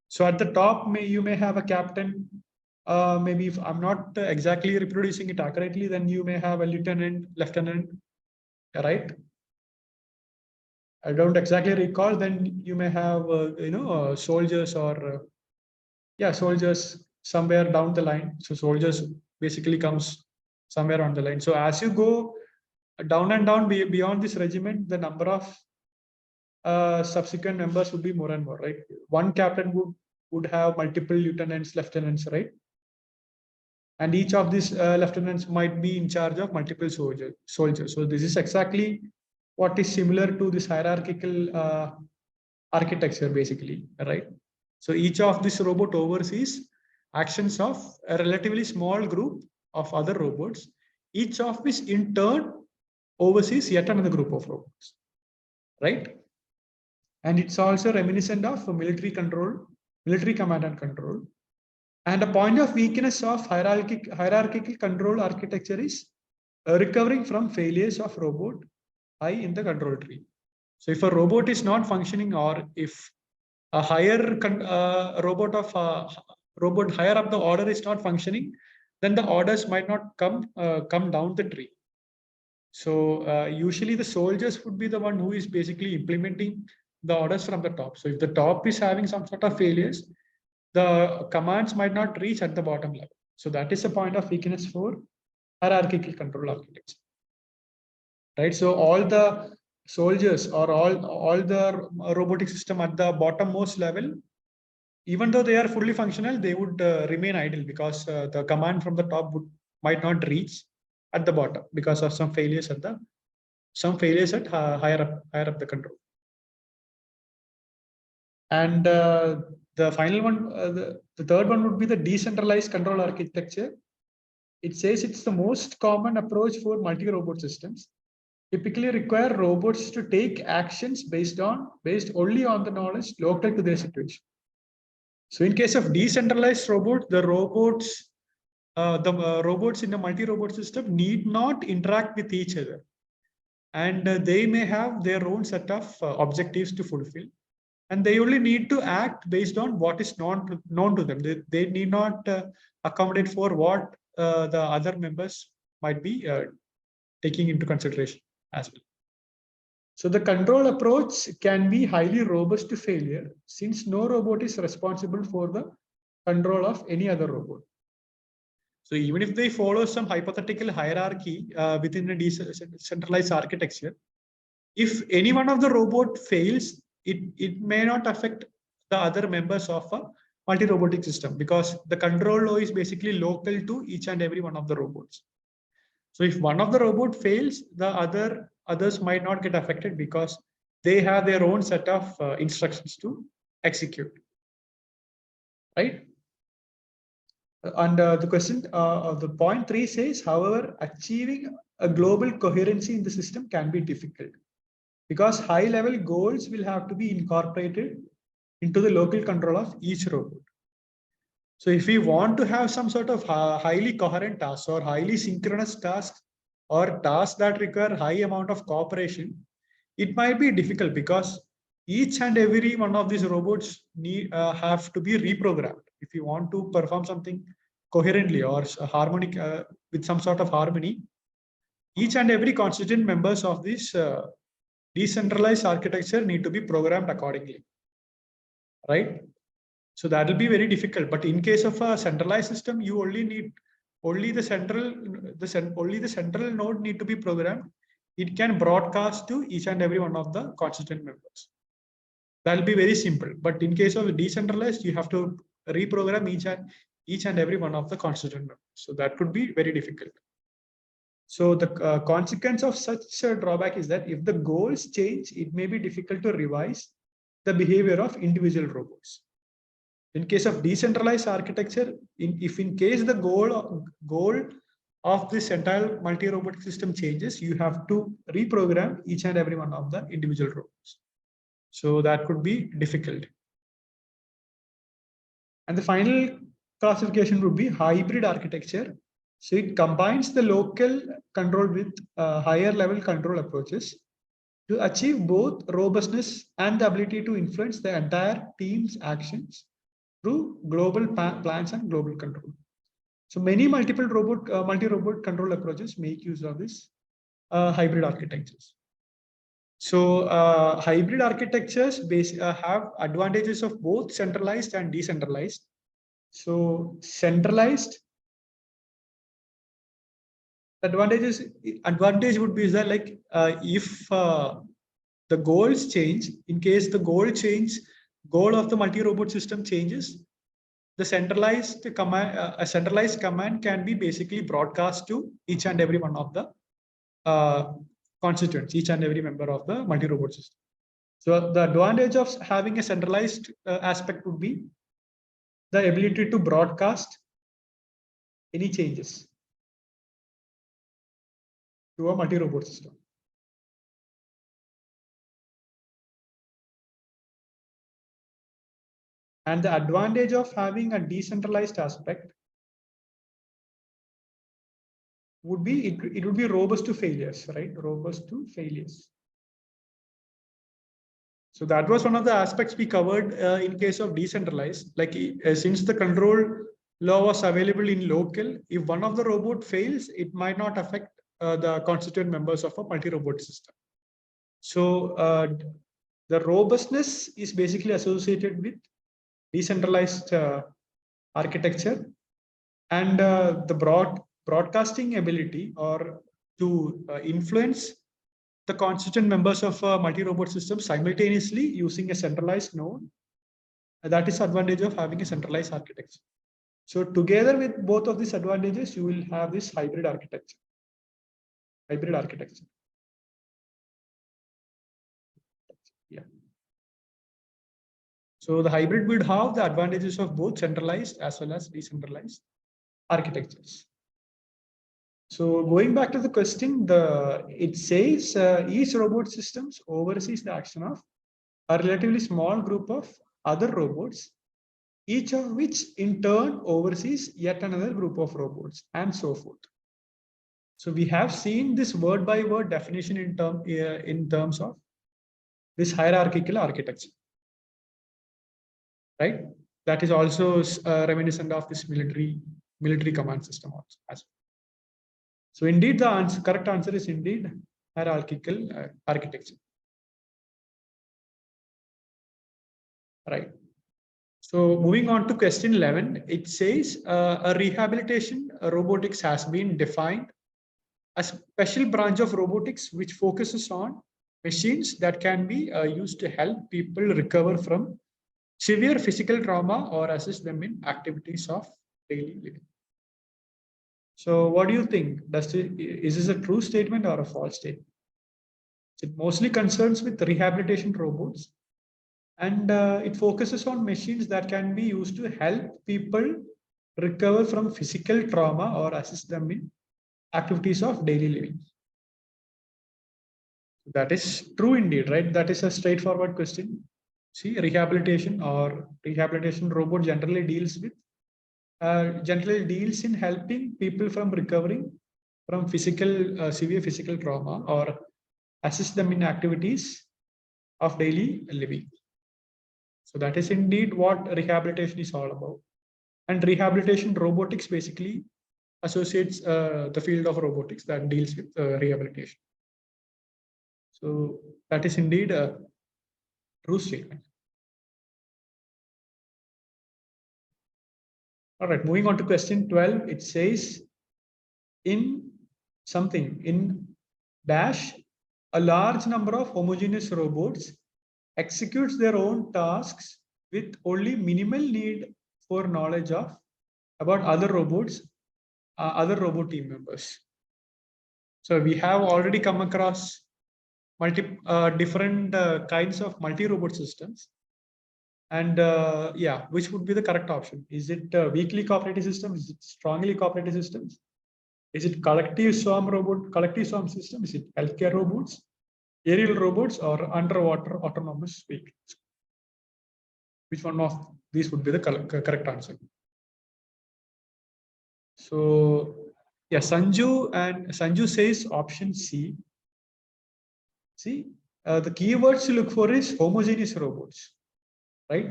So at the top, you may have a captain. Maybe if I'm not exactly reproducing it accurately, then you may have a lieutenant, right? I don't exactly recall. Then you may have, soldiers or soldiers somewhere down the line. So soldiers basically comes somewhere on the line. So as you go down and down beyond this regiment, the number of subsequent members would be more and more, right? One captain would have multiple lieutenants, right? And each of these lieutenants might be in charge of multiple soldiers. So this is exactly what is similar to this hierarchical architecture, basically, right? So each of this robot oversees actions of a relatively small group of other robots, each of which in turn oversees yet another group of robots, right? And it's also reminiscent of military command and control. And a point of weakness of hierarchical control architecture is recovering from failures of robot high in the control tree. So if a robot is not functioning, or if a robot higher up the order is not functioning, then the orders might not come down the tree. So usually the soldiers would be the one who is basically implementing the orders from the top. So if the top is having some sort of failures, the commands might not reach at the bottom level. So that is a point of weakness for hierarchical control architecture, right? So all the soldiers or all the robotic system at the bottommost level, even though they are fully functional, they would remain idle because the command from the top might not reach at the bottom because of some failures at higher up the control. And the final one, the third one would be the decentralized control architecture. It says it's the most common approach for multi-robot systems. Typically require robots to take actions based only on the knowledge local to their situation. So in case of decentralized robot, the robots in a multi-robot system need not interact with each other, and they may have their own set of objectives to fulfill, and they only need to act based on what is known to them. They need not accommodate for what the other members might be taking into consideration as well. So the control approach can be highly robust to failure, since no robot is responsible for the control of any other robot. So even if they follow some hypothetical hierarchy within a decentralized architecture, if any one of the robot fails, it may not affect the other members of a multi-robotic system, because the control law is basically local to each and every one of the robots. So if one of the robot fails, the others might not get affected because they have their own set of instructions to execute, right? And the question of the point 3 says, however, achieving a global coherency in the system can be difficult because high-level goals will have to be incorporated into the local control of each robot. So if we want to have some sort of highly coherent tasks or highly synchronous tasks or tasks that require high amount of cooperation, it might be difficult because each and every one of these robots have to be reprogrammed. If you want to perform something coherently or harmonic with some sort of harmony, each and every constituent members of this decentralized architecture need to be programmed accordingly, right? So that will be very difficult. But in case of a centralized system, you only the central node need to be programmed. It can broadcast to each and every one of the constituent members. That will be very simple. But in case of decentralized, you have to reprogram each and every one of the constituent members. So that could be very difficult. So the consequence of such a drawback is that if the goals change, it may be difficult to revise the behavior of individual robots. In case of decentralized architecture, if in case the goal of this entire multi-robotic system changes, you have to reprogram each and every one of the individual robots. So that could be difficult. And the final classification would be hybrid architecture. So it combines the local control with higher level control approaches to achieve both robustness and the ability to influence the entire team's actions through global plans and global control. So many multi-robot control approaches make use of this hybrid architectures. So hybrid architectures have advantages of both centralized and decentralized. So centralized advantage would be that, like, if the goals change, in case the goal of the multi-robot system changes, the centralized command, a centralized command can be basically broadcast to each and every one of the constituents, each and every member of the multi-robot system. So the advantage of having a centralized aspect would be the ability to broadcast any changes to a multi-robot system. And the advantage of having a decentralized aspect would be it would be robust to failures, right? Robust to failures. So that was one of the aspects we covered in case of decentralized. Like since the control law was available in local, if one of the robot fails, it might not affect the constituent members of a multi-robot system. So the robustness is basically associated with decentralized architecture, and the broadcasting ability or to influence the constituent members of a multi-robot system simultaneously using a centralized node. That is the advantage of having a centralized architecture. So together with both of these advantages, you will have this hybrid architecture. Yeah. So the hybrid would have the advantages of both centralized as well as decentralized architectures. So going back to the question, it says each robot systems oversees the action of a relatively small group of other robots, each of which in turn oversees yet another group of robots, and so forth. So we have seen this word by word definition in terms of this hierarchical architecture, right? That is also reminiscent of this military command system also as well. So indeed, the correct answer is indeed hierarchical architecture. Right. So moving on to question 11, it says a rehabilitation robotics has been defined a special branch of robotics which focuses on machines that can be used to help people recover from severe physical trauma or assist them in activities of daily living. So what do you think? Is this a true statement or a false statement? It mostly concerns with rehabilitation robots, and it focuses on machines that can be used to help people recover from physical trauma or assist them in activities of daily living. That is true indeed, right? That is a straightforward question. See, rehabilitation robot generally deals in helping people from recovering from severe physical trauma or assist them in activities of daily living. So that is indeed what rehabilitation is all about. And rehabilitation robotics basically associates the field of robotics that deals with rehabilitation. So that is indeed a true statement. All right, moving on to question 12, it says in dash, a large number of homogeneous robots executes their own tasks with only minimal need for knowledge about other robots, other robot team members. So we have already come across different kinds of multi-robot systems. And yeah, which would be the correct option? Is it weakly cooperative systems? Is it strongly cooperative systems? Is it collective swarm system? Is it healthcare robots, aerial robots, or underwater autonomous vehicles? Which one of these would be the correct answer? So Yeah, Sanju says option C. See, the keywords to look for is homogeneous robots, right?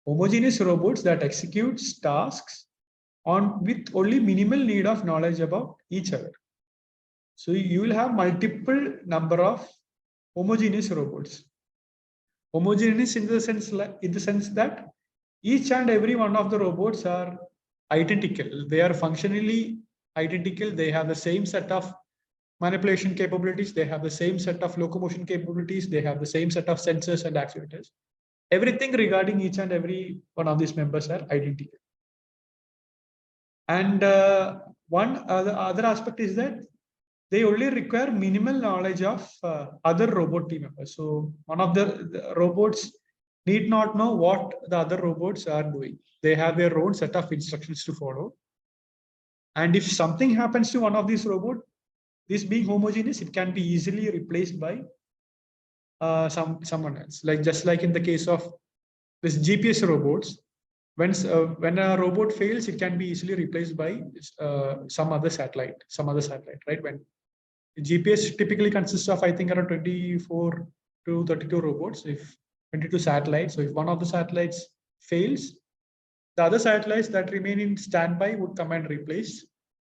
Homogeneous robots that executes tasks on with only minimal need of knowledge about each other. So you will have multiple number of homogeneous robots. Homogeneous in the sense that each and every one of the robots are identical. They are functionally identical. They have the same set of manipulation capabilities. They have the same set of locomotion capabilities. They have the same set of sensors and actuators. Everything regarding each and every one of these members are identical. And one other aspect is that they only require minimal knowledge of other robot team members. So one of the robots need not know what the other robots are doing. They have their own set of instructions to follow. And if something happens to one of these robots, this being homogeneous, it can be easily replaced by someone else. Like just like in the case of this GPS robots, when a robot fails, it can be easily replaced by some other satellite, right? When GPS typically consists of, I think, around 24 to 32 robots, if 22 satellites. So if one of the satellites fails, the other satellites that remain in standby would come and replace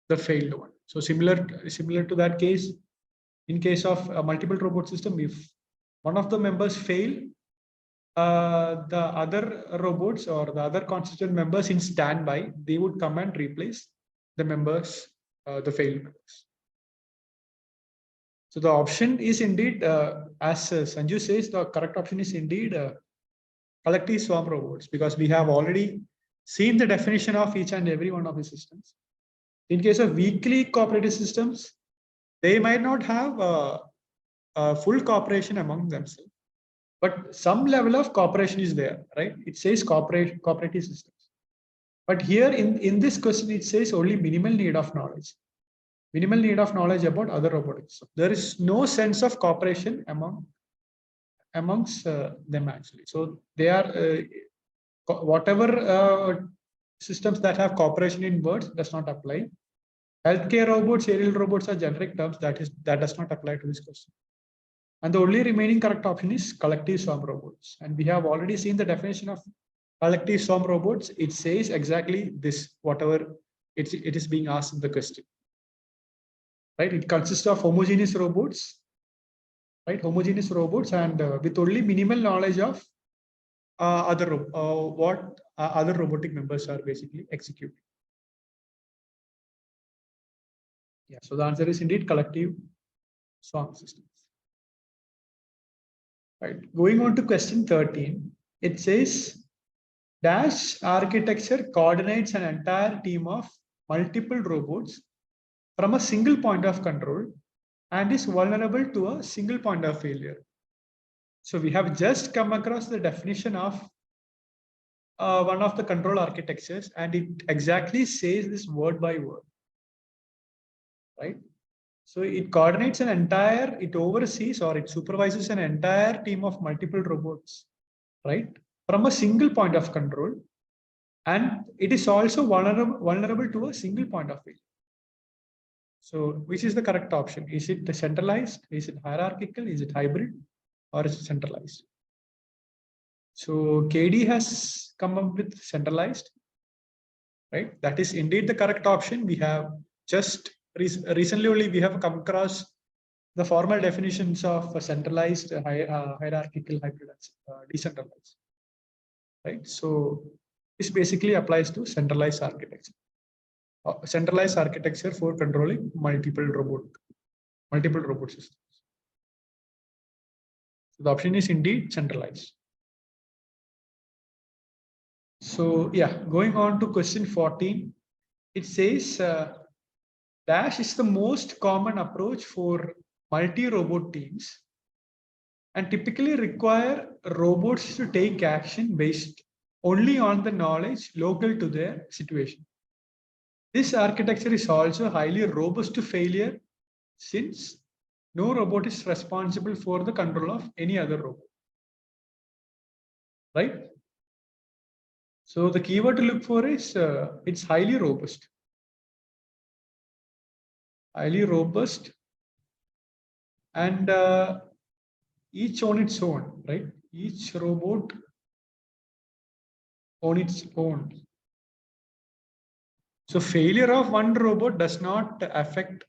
the failed one. So similar to that case, in case of a multiple robot system, if one of the members fail, the other robots or the other constituent members in standby, they would come and replace the members, the failed members. So the option is indeed, as Sanju says, the correct option is indeed collective swarm robots, because we have already seen the definition of each and every one of the systems. In case of weakly cooperative systems, they might not have full cooperation among themselves, but some level of cooperation is there, right? It says cooperative systems. But here in this question, it says only minimal need of knowledge. Minimal need of knowledge about other robotics. So there is no sense of cooperation amongst them actually. So they are whatever systems that have cooperation in words does not apply. Healthcare robots, aerial robots are generic terms that does not apply to this question. And the only remaining correct option is collective swarm robots. And we have already seen the definition of collective swarm robots. It says exactly this, whatever it is being asked in the question. Right? It consists of homogeneous robots, right? Homogeneous robots, and with only minimal knowledge of other robotic members are basically executing. Yeah. So the answer is indeed collective swarm systems. Right. Going on to question 13, it says dash architecture coordinates an entire team of multiple robots from a single point of control and is vulnerable to a single point of failure. So we have just come across the definition of one of the control architectures, and it exactly says this word by word, right? So it coordinates an entire, it oversees or it supervises an entire team of multiple robots, right? From a single point of control, and it is also vulnerable to a single point of failure. So which is the correct option? Is it centralized? Is it hierarchical? Is it hybrid? Or is it centralized? So KD has come up with centralized, right? That is indeed the correct option. We have just recently only we have come across the formal definitions of a centralized, hierarchical, hybrid, decentralized, right? So this basically applies to centralized architecture. Centralized architecture for controlling multiple robot systems. So the option is indeed centralized. So yeah, going on to question 14, it says dash is the most common approach for multi-robot teams and typically require robots to take action based only on the knowledge local to their situation. This architecture is also highly robust to failure since no robot is responsible for the control of any other robot, right? So the keyword to look for is it's highly robust. highly robust, and each on its own, right? Each robot on its own. So failure of one robot does not affect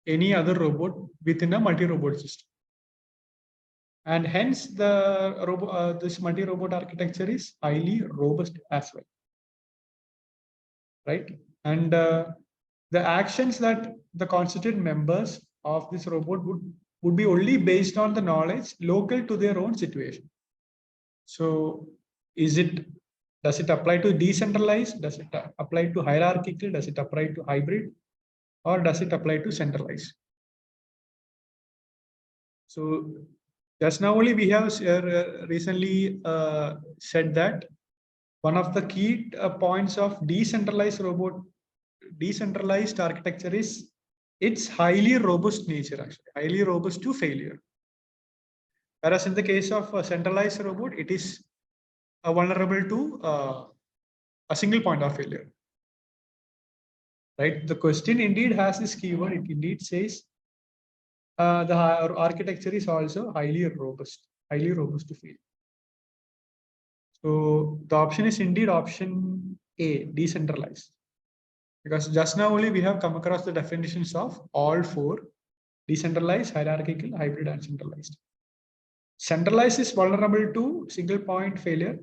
any other robot within a multi-robot system. And hence this multi-robot architecture is highly robust as well, right? And the actions that the constituent members of this robot would be only based on the knowledge local to their own situation. So does it apply to decentralized? Does it apply to hierarchical? Does it apply to hybrid? Or does it apply to centralized? So just now only we have recently said that one of the key points of decentralized architecture is its highly robust nature, actually, highly robust to failure. Whereas in the case of a centralized robot, it is vulnerable to a single point of failure. Right? The question indeed has this keyword. It indeed says the architecture is also highly robust to failure. So the option is indeed option A, decentralized. Because just now only we have come across the definitions of all four: decentralized, hierarchical, hybrid, and centralized. Centralized is vulnerable to single point failure.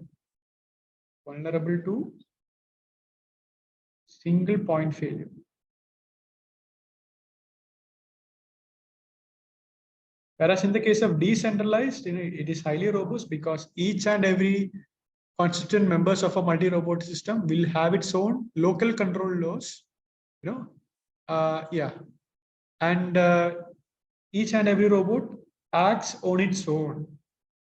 Vulnerable to single point failure. Whereas in the case of decentralized, it is highly robust because each and every constituent members of a multi-robot system will have its own local control laws. And each and every robot acts on its own.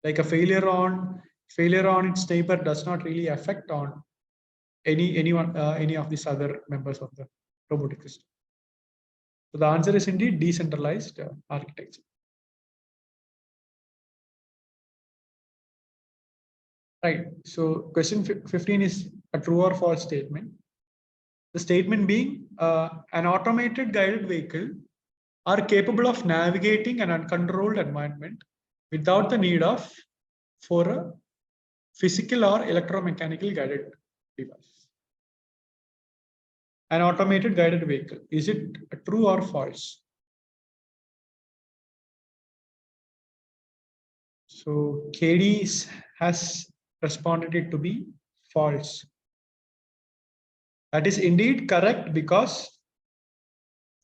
Like a failure on its neighbor does not really affect on any of these other members of the robotic system. So the answer is indeed decentralized architecture. Right. So question 15 is a true or false statement. The statement being an automated guided vehicle are capable of navigating an uncontrolled environment without the need for a physical or electromechanical guided device. An automated guided vehicle, is it true or false? So KD has responded it to be false. That is indeed correct because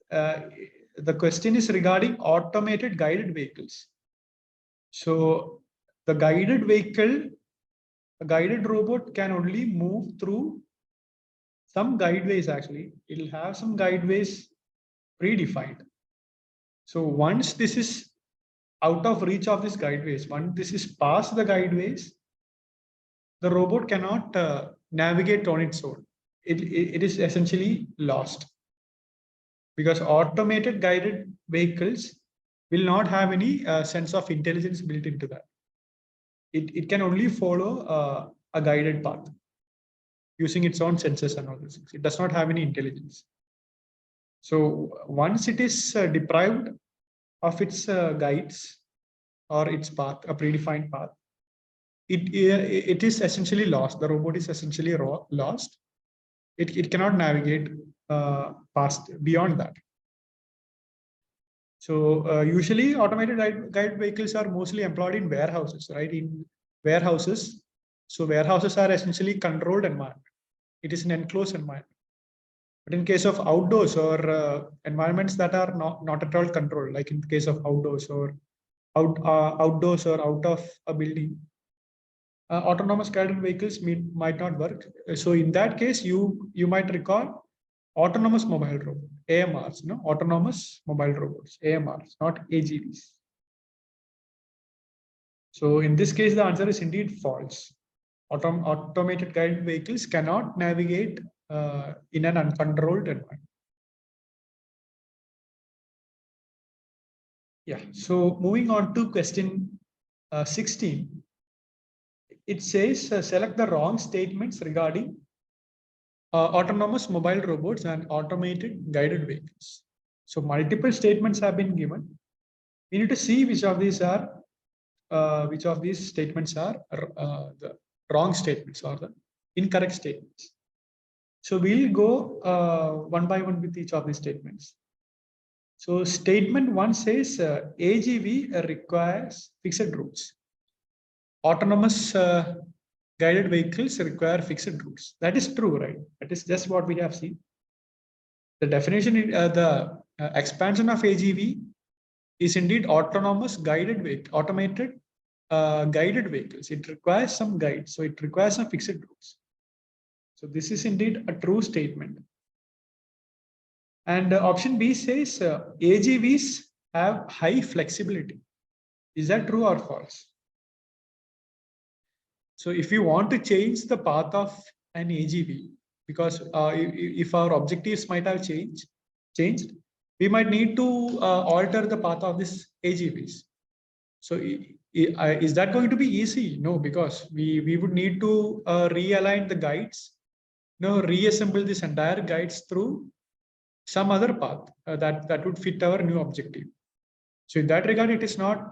the question is regarding automated guided vehicles. So the guided vehicle, a guided robot can only move through some guideways. Actually, it will have some guideways predefined. So once this is out of reach of these guideways, once this is past the guideways, the robot cannot navigate on its own. It is essentially lost, because automated guided vehicles will not have any sense of intelligence built into that. It can only follow a guided path using its own senses and all those things. It does not have any intelligence. So once it is deprived of its guides or its path, a predefined path, it is essentially lost. The robot is essentially lost. It cannot navigate beyond that. So usually automated guided vehicles are mostly employed in warehouses, right? In warehouses. So warehouses are essentially controlled environment. It is an enclosed environment. But in case of outdoors or environments that are not at all controlled, like in the case of outdoors or outdoors or out of a building, autonomous guided vehicles might not work. So in that case, you might recall autonomous mobile robot, AMRs, autonomous mobile robots, AMRs, not AGVs. So in this case, the answer is indeed false. Automated guided vehicles cannot navigate in an uncontrolled environment. Yeah. So moving on to question 16. It says select the wrong statements regarding autonomous mobile robots and automated guided vehicles. So multiple statements have been given. We need to see which of these statements are the wrong statements or the incorrect statements. So we'll go one by one with each of these statements. So statement 1 says AGV requires fixed routes. Autonomous guided vehicles require fixed routes. That is true, right? That is just what we have seen. The definition, the expansion of AGV is indeed autonomous guided vehicle, automated guided vehicles. It requires some guide, so it requires some fixed routes. So this is indeed a true statement. And option B says AGVs have high flexibility. Is that true or false? So if you want to change the path of an AGV, because if our objectives might have changed, we might need to alter the path of this AGVs. So is that going to be easy? No, because we would need to realign the guides, reassemble this entire guides through some other path that would fit our new objective. So in that regard, it is not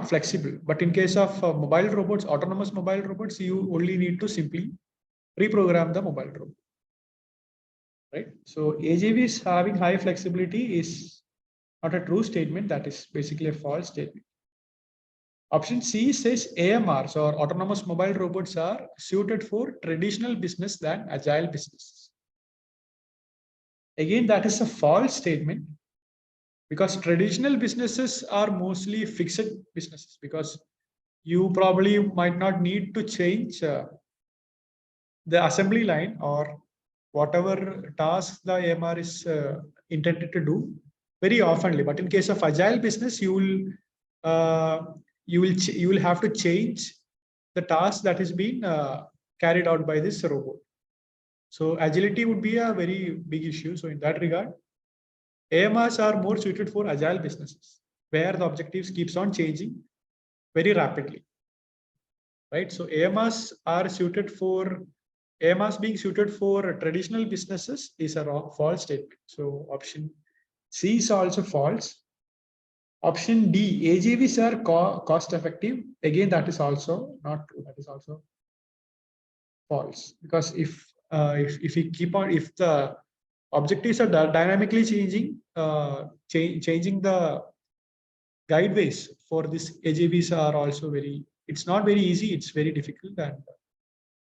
flexible. But in case of mobile robots, autonomous mobile robots, you only need to simply reprogram the mobile robot, right? So AGVs having high flexibility is not a true statement. That is basically a false statement. Option C says AMRs or autonomous mobile robots are suited for traditional business than agile businesses. Again, that is a false statement, because traditional businesses are mostly fixed businesses, because you probably might not need to change the assembly line or whatever task the AMR is intended to do very oftenly. But in case of agile business, you will have to change the task that is being carried out by this robot. So agility would be a very big issue. So in that regard, AMRs are more suited for agile businesses, where the objectives keeps on changing very rapidly, right? So AMRs being suited for traditional businesses is a false statement. So option C is also false. Option D, AGVs are cost effective. Again, that is also not true. That is also false, because if the objectives are dynamically changing, changing the guideways for this AGVs are also it's not very easy, it's very difficult, and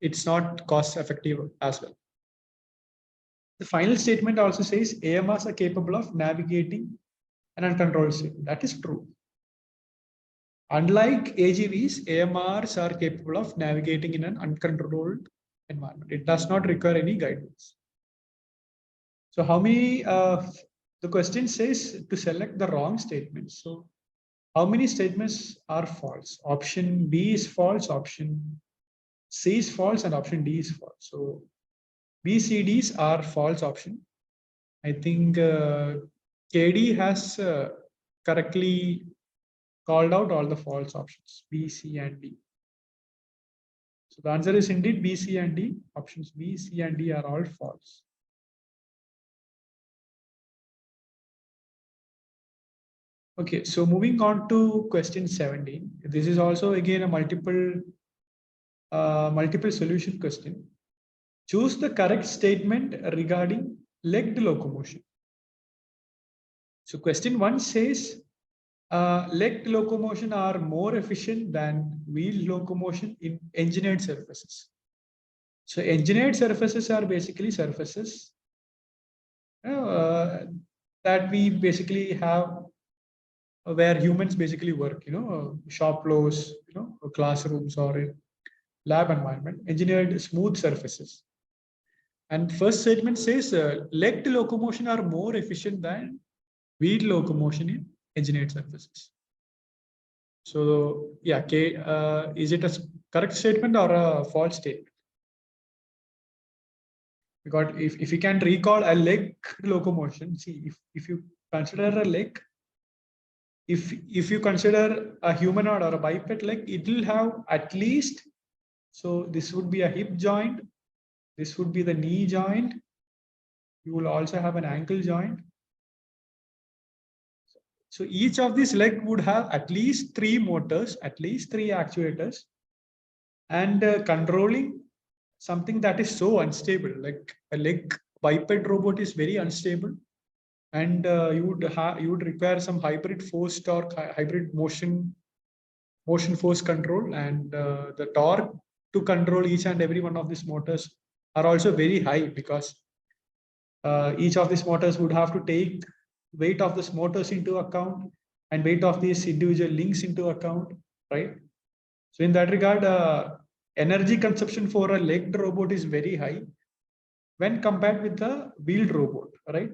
it's not cost effective as well. The final statement also says AMRs are capable of navigating an uncontrolled state. That is true. Unlike AGVs, AMRs are capable of navigating in an uncontrolled environment. It does not require any guidance. So how many, the question says to select the wrong statements. So how many statements are false? Option B is false, option C is false, and option D is false. So B, C, D's are false option. I think KD has correctly called out all the false options, B, C, and D. So the answer is indeed B, C, and D. Options B, C, and D are all false. Okay, so moving on to question 17. This is also again a multiple solution question. Choose the correct statement regarding legged locomotion. So question 1 says legged locomotion are more efficient than wheeled locomotion in engineered surfaces. So engineered surfaces are basically surfaces that we basically have where humans basically work, shop floors, classrooms, or a lab environment, engineered smooth surfaces. And first statement says legged locomotion are more efficient than wheeled locomotion in engineered surfaces. So yeah, is it a correct statement or a false statement? Because if you can recall a legged locomotion, see, if you consider a leg, if you consider a humanoid or a biped leg, it will have at least, so this would be a hip joint, this would be the knee joint, You will also have an ankle joint. So each of these leg would have at least 3 motors, at least 3 actuators, and controlling something that is so unstable. Like a leg biped robot is very unstable, and you would require some hybrid force torque, hybrid motion force control, and the torque to control each and every one of these motors are also very high, because each of these motors would have to take weight of these motors into account and weight of these individual links into account, right? So in that regard, energy consumption for a legged robot is very high when compared with the wheeled robot, right?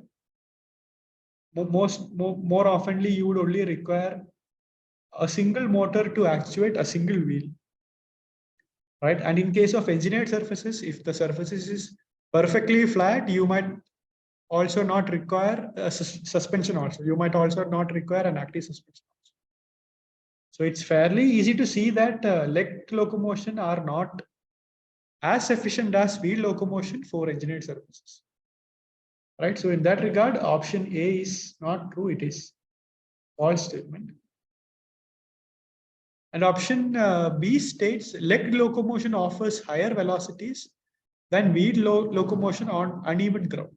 More oftenly, you would only require a single motor to actuate a single wheel, right? And in case of engineered surfaces, if the surfaces is perfectly flat, you might also not require a suspension also. You might also not require an active suspension also. So it's fairly easy to see that leg locomotion are not as efficient as wheel locomotion for engineered surfaces, right? So in that regard, option A is not true. It is false statement. And option B states leg locomotion offers higher velocities than wheel locomotion on uneven ground.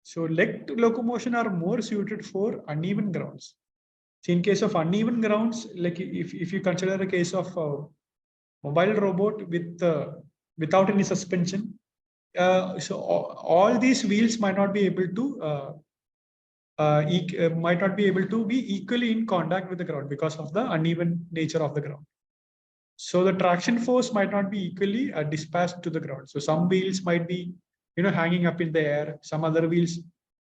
So leg locomotion are more suited for uneven grounds. So in case of uneven grounds, like if you consider a case of mobile robot with without any suspension, so all these wheels might not be able to might not be able to be equally in contact with the ground because of the uneven nature of the ground. So the traction force might not be equally dispatched to the ground. So some wheels might be, hanging up in the air. Some other wheels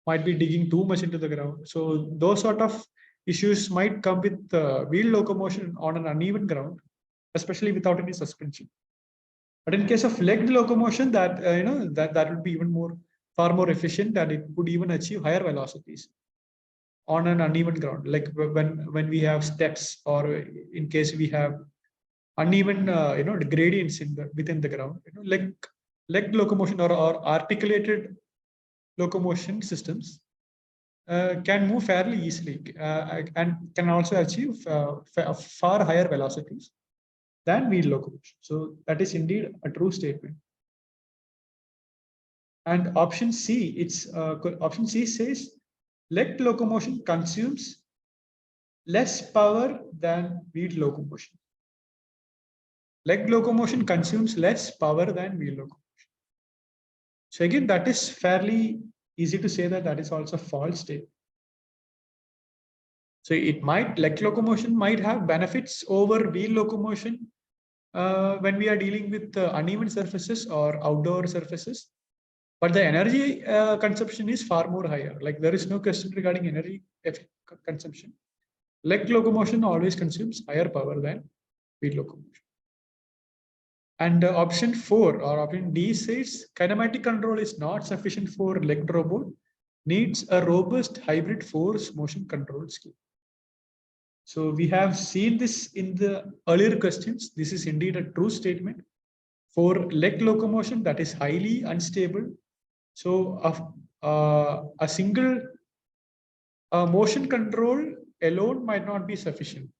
might be digging too much into the ground. So those sort of issues might come with wheel locomotion on an uneven ground, especially without any suspension. But in case of legged locomotion, that would be even far more efficient, and it would even achieve higher velocities on an uneven ground. Like when we have steps, or in case we have uneven gradients within the ground, leg locomotion or articulated locomotion systems can move fairly easily and can also achieve far higher velocities than wheel locomotion. So that is indeed a true statement. And option C, option C says leg locomotion consumes less power than wheel locomotion. Leg locomotion consumes less power than wheel locomotion. So again, that is fairly easy to say that is also false statement. So leg locomotion might have benefits over wheel locomotion when we are dealing with uneven surfaces or outdoor surfaces, but the energy consumption is far more higher. Like there is no question regarding energy consumption. Leg locomotion always consumes higher power than wheel locomotion. And option 4 or option D says kinematic control is not sufficient for legged robot, needs a robust hybrid force motion control scheme. So we have seen this in the earlier questions. This is indeed a true statement. For leg locomotion that is highly unstable, so a single motion control alone might not be sufficient.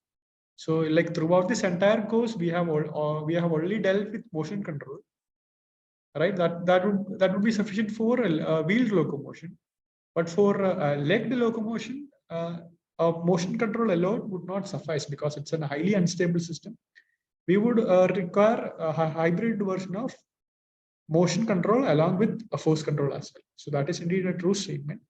So like throughout this entire course, we have already dealt with motion control, right? That would be sufficient for wheeled locomotion, but for legged locomotion, motion control alone would not suffice because it's a highly unstable system. We would require a hybrid version of motion control along with a force control as well. So that is indeed a true statement.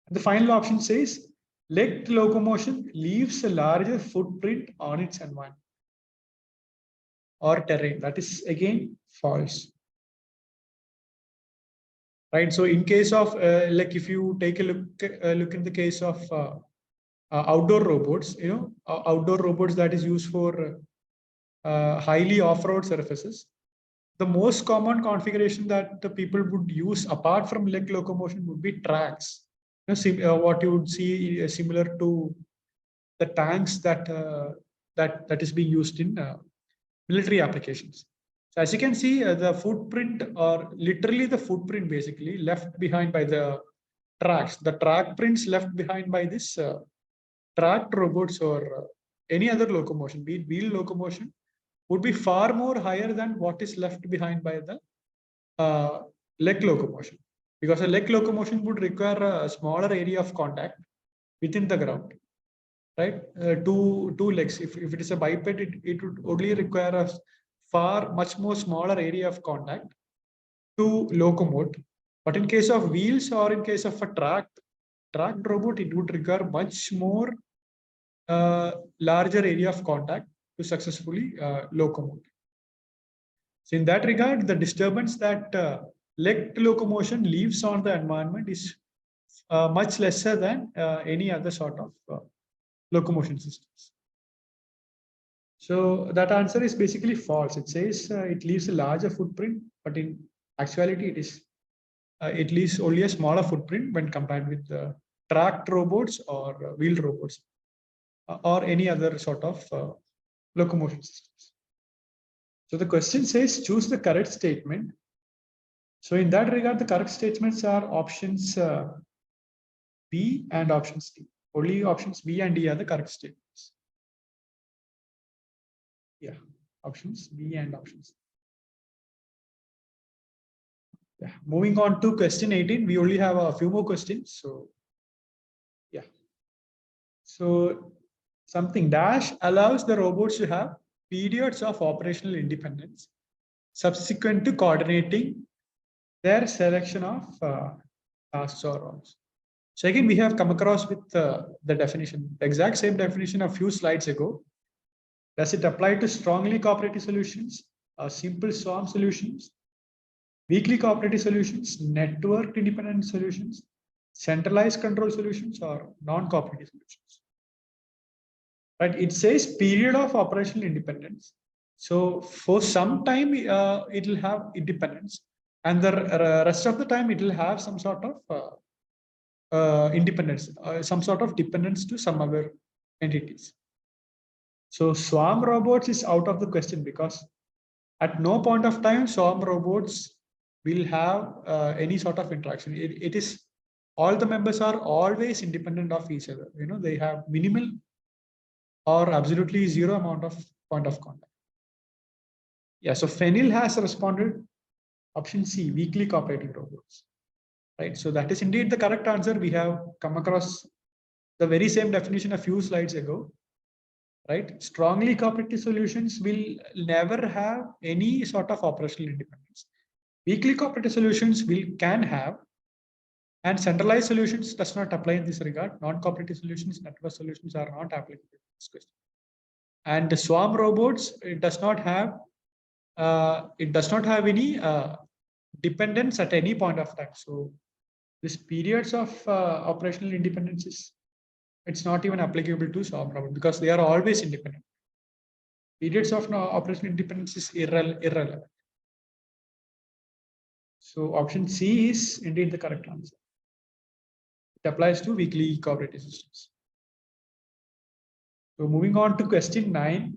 And the final option says legged locomotion leaves a larger footprint on its environment or terrain. That is again false. Right. So in case of like if you take a look in the case of outdoor robots, outdoor robots that is used for highly off-road surfaces, the most common configuration that the people would use apart from leg locomotion would be tracks. What you would see similar to the tanks that is being used in military applications. So as you can see, the footprint, or literally the footprint basically left behind by the tracks, the track prints left behind by this tracked robots or any other locomotion, be it wheel locomotion, would be far more higher than what is left behind by the leg locomotion. Because a leg locomotion would require a smaller area of contact within the ground, right? Two legs. If it is a biped, it would only require a much more smaller area of contact to locomote. But in case of wheels or in case of a tracked robot, it would require much more larger area of contact to successfully locomote. So in that regard, the disturbance that leg locomotion leaves on the environment is much lesser than any other sort of locomotion systems. So that answer is basically false. It says it leaves a larger footprint, but in actuality, it leaves only a smaller footprint when compared with tracked robots or wheeled robots or any other sort of locomotion systems. So the question says choose the correct statement. So in that regard, the correct statements are options B and options D. Only options B and D are the correct statements. Yeah, options B and options. Yeah, moving on to question 18. We only have a few more questions. So yeah. So something dash allows the robots to have periods of operational independence subsequent to coordinating their selection of tasks or roles. So again, we have come across with the definition, the exact same definition a few slides ago. Does it apply to strongly cooperative solutions, simple swarm solutions, weakly cooperative solutions, network independent solutions, centralized control solutions, or non-cooperative solutions? Right? It says period of operational independence. So for some time, it will have independence, and the rest of the time, it will have some sort of independence, some sort of dependence to some other entities. So swarm robots is out of the question because at no point of time swarm robots will have any sort of interaction. It is all the members are always independent of each other. You know, they have minimal or absolutely zero amount of point of contact. Yeah, so Fenil has responded option C, weakly cooperating robots. Right, so that is indeed the correct answer. We have come across the very same definition a few slides ago. Right, strongly cooperative solutions will never have any sort of operational independence. Weakly cooperative solutions can have, and centralized solutions does not apply in this regard. Non-cooperative solutions, network solutions are not applicable in this question. And the swarm robots, it does not have any dependence at any point of time. So this periods of operational independence it's not even applicable to swarm robot because they are always independent. Periods of operational independence is irrelevant. So option C is indeed the correct answer. It applies to weakly cooperative systems. So moving on to question 9.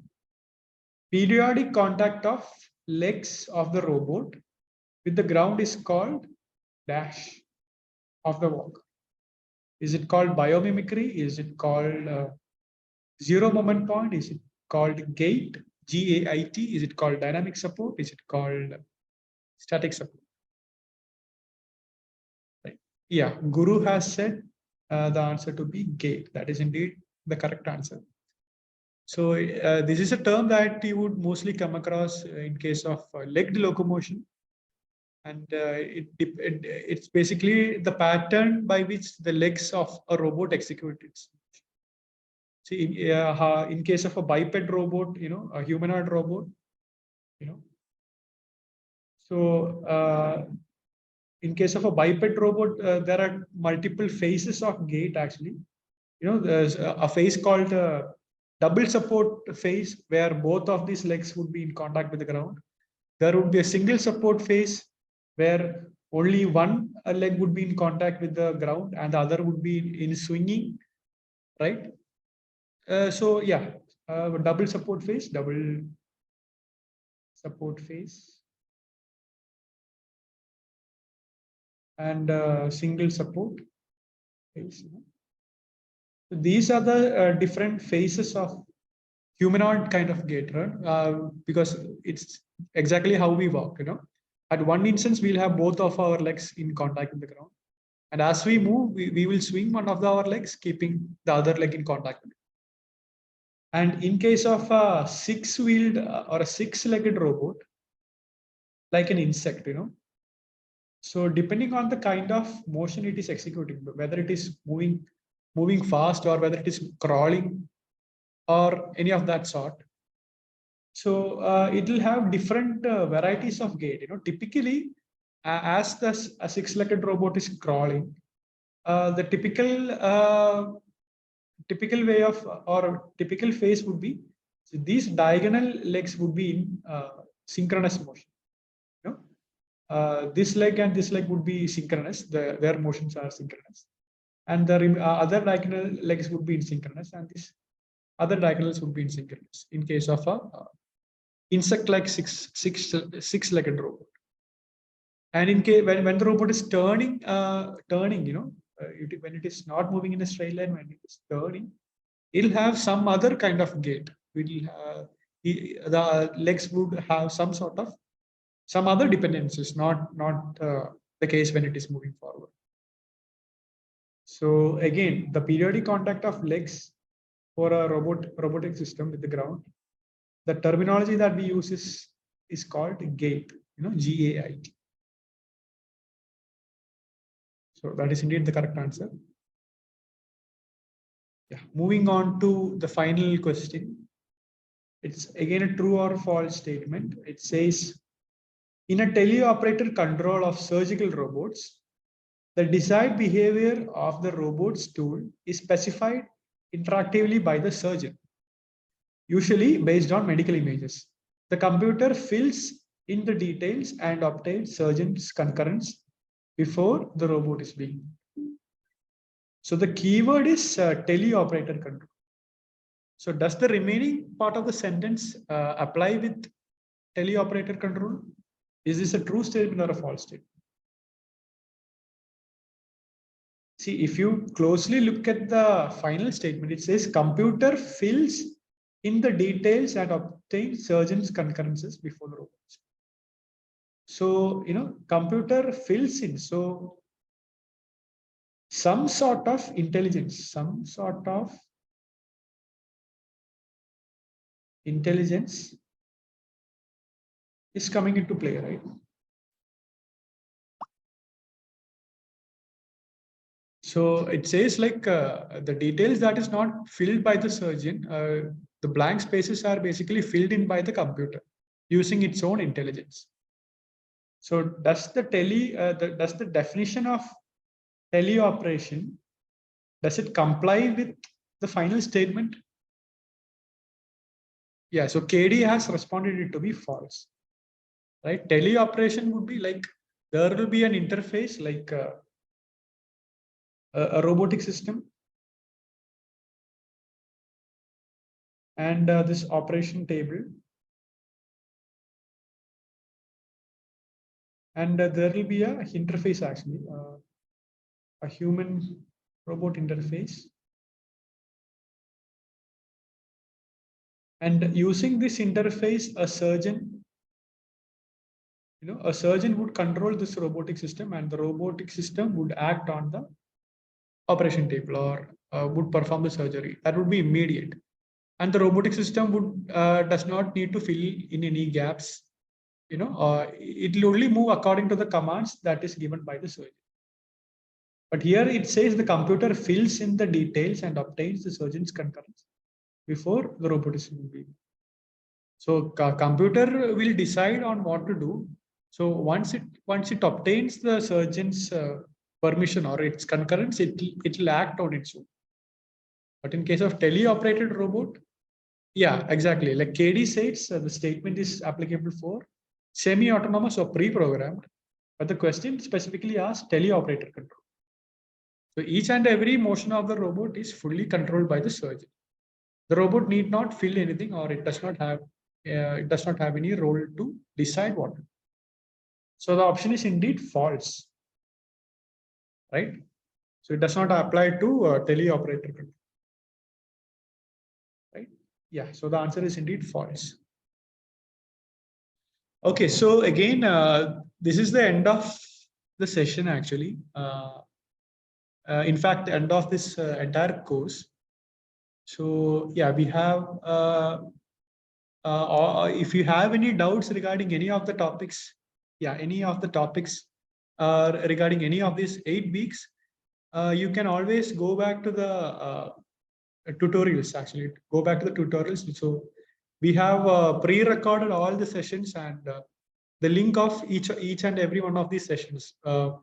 Periodic contact of legs of the robot with the ground is called dash of the walk. Is it called biomimicry? Is it called zero moment point? Is it called gait? G-A-I-T? Is it called dynamic support? Is it called static support? Right. Yeah, Guru has said the answer to be gait. That is indeed the correct answer. So this is a term that you would mostly come across in case of legged locomotion. And it's basically the pattern by which the legs of a robot execute it. See, in case of a biped robot, you know, a humanoid robot, you know. So in case of a biped robot, there are multiple phases of gait actually. You know, there's a phase called double support phase where both of these legs would be in contact with the ground. There would be a single support phase where only one leg would be in contact with the ground and the other would be in swinging, right? So yeah, double support phase, double support phase, and single support phase. So these are the different phases of humanoid kind of gait, right? Because it's exactly how we walk. At one instance, we'll have both of our legs in contact with the ground. And as we move, we will swing one of our legs, keeping the other leg in contact with it. And in case of a six-wheeled or a six-legged robot, like an insect, so depending on the kind of motion it is executing, whether it is moving fast or whether it is crawling or any of that sort. So it will have different varieties of gait. Typically, as a six-legged robot is crawling, the typical way of or typical phase would be, so these diagonal legs would be in synchronous motion. This leg and this leg would be synchronous. Their motions are synchronous, and the other diagonal legs would be in synchronous, and this other diagonals would be in synchronous. In case of a insect-like six-legged robot, and in case when the robot is turning, when it is not moving in a straight line, when it is turning, it'll have some other kind of gait. The legs would have some other dependencies, not the case when it is moving forward. So again, the periodic contact of legs for a robotic system with the ground, the terminology that we use is called gait, GAIT. So that is indeed the correct answer. Yeah. Moving on to the final question. It's again a true or false statement. It says, in a teleoperator control of surgical robots, the desired behavior of the robot's tool is specified interactively by the surgeon, usually based on medical images. The computer fills in the details and obtains surgeon's concurrence before the robot is being. So the keyword is teleoperator control. So does the remaining part of the sentence apply with teleoperator control? Is this a true statement or a false statement? See, if you closely look at the final statement, it says computer fills in the details and obtains surgeon's concurrences before the robot. So, computer fills in. So some sort of intelligence is coming into play, right? So it says like the details that is not filled by the surgeon, the blank spaces are basically filled in by the computer using its own intelligence. So does the definition of teleoperation, does it comply with the final statement? Yeah, so KD has responded it to be false, right? Teleoperation would be like there will be an interface like a robotic system, and this operation table, and there will be a interface actually, a human robot interface, and using this interface, a surgeon would control this robotic system, and the robotic system would act on the operation table or would perform the surgery. That would be immediate, and the robotic system would does not need to fill in any gaps. It will only move according to the commands that is given by the surgeon. But here it says the computer fills in the details and obtains the surgeon's concurrence before the robot is moving. So computer will decide on what to do. So once it obtains the surgeon's permission or its concurrence, it will act on its own. But in case of teleoperated robot, yeah, exactly. Like KD says, the statement is applicable for semi-autonomous or pre-programmed, but the question specifically asks teleoperator control. So each and every motion of the robot is fully controlled by the surgeon. The robot need not fill anything, or it does not have it does not have any role to decide what. So the option is indeed false, right? So it does not apply to teleoperator control, right? Yeah, so the answer is indeed false. Okay, so again, this is the end of the session actually. In fact, end of this entire course. So yeah, we have, if you have any doubts regarding any of the topics, yeah, any of the topics regarding any of these 8 weeks, you can always go back to the tutorials actually, go back to the tutorials. So we have pre-recorded all the sessions, and the link of each and every one of these sessions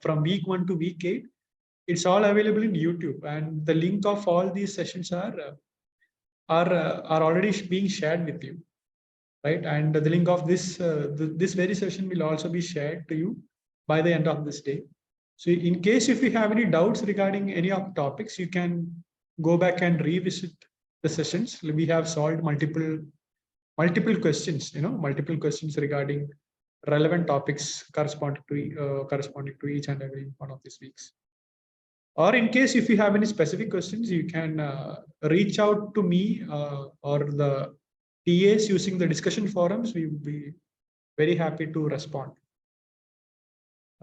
from week 1 to week 8, it's all available in YouTube, and the link of all these sessions are already being shared with you, right? And the link of this very session will also be shared to you by the end of this day. So in case if you have any doubts regarding any of the topics, you can go back and revisit the sessions. We have solved multiple questions, multiple questions regarding relevant topics corresponding to each and every one of these weeks. Or in case if you have any specific questions, you can reach out to me or the TAs using the discussion forums. We will be very happy to respond,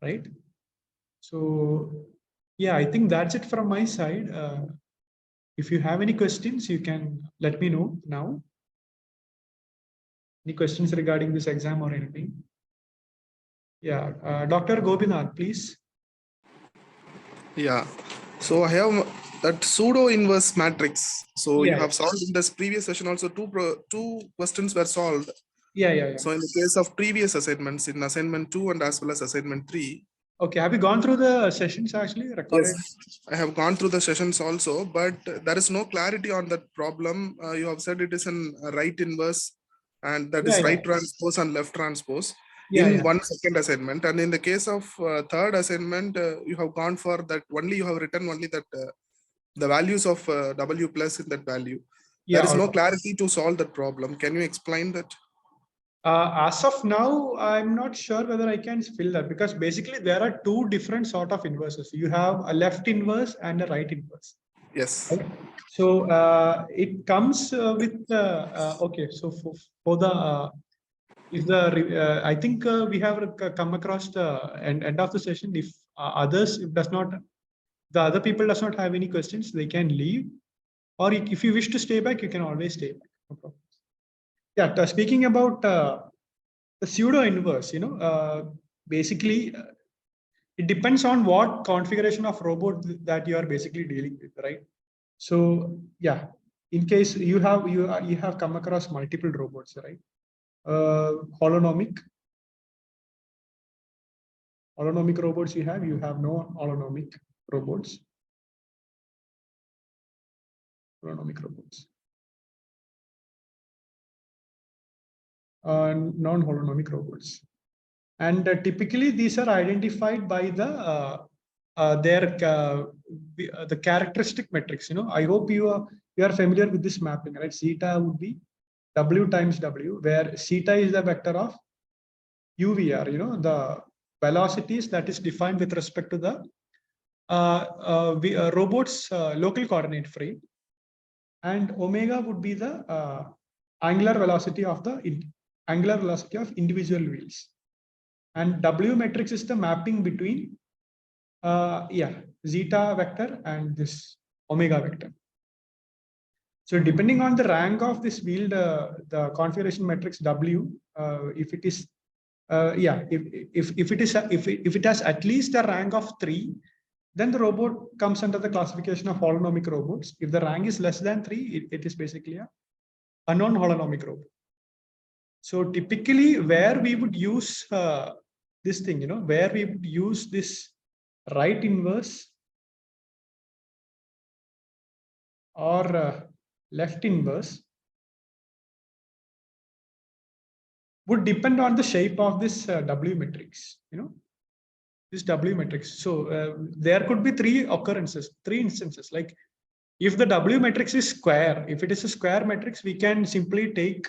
right? So yeah, I think that's it from my side. If you have any questions, you can let me know now. Any questions regarding this exam or anything? Yeah, Dr. Gopinath, please. Yeah, so I have that pseudo inverse matrix. So Yeah, you have solved in this previous session also two questions were solved. yeah. So in the case of previous assignments, in assignment 2 and as well as assignment 3. Okay, have you gone through the sessions actually recorded? Yes, I have gone through the sessions also, but there is no clarity on that problem. You have said it is an right inverse, and that is right transpose and left transpose in one second assignment. And in the case of third assignment, you have gone for that only, you have written only that the values of W plus in that value. There is no clarity to solve that problem. Can you explain that? As of now, I'm not sure whether I can fill that, because basically there are two different sort of inverses. You have a left inverse and a right inverse. Yes. Right? So it comes with okay. So for the if the I think we have come across the end of the session. If others, if does not, the other people does not have any questions, they can leave. Or if you wish to stay back, you can always stay back. No problem. Yeah, speaking about the pseudo inverse, basically it depends on what configuration of robot that you are basically dealing with, right? So yeah, in case you have come across multiple robots, right? Holonomic robots you have no holonomic robots. Holonomic robots. Non-holonomic robots. And typically these are identified by the the characteristic metrics. I hope you are familiar with this mapping, right? Zeta would be W times W, where zeta is the vector of UVR, the velocities that is defined with respect to the robot's local coordinate frame, and omega would be the angular velocity of individual wheels, and W matrix is the mapping between zeta vector and this omega vector. So depending on the rank of this wheel, the configuration matrix W, if it is if it has at least a rank of 3, then the robot comes under the classification of holonomic robots. If the rank is less than 3, it is basically a non-holonomic robot. So typically where we would use this thing, where we would use this right inverse or left inverse would depend on the shape of this W matrix, this W matrix. So there could be three instances. Like if the W matrix is square, if it is a square matrix, we can simply take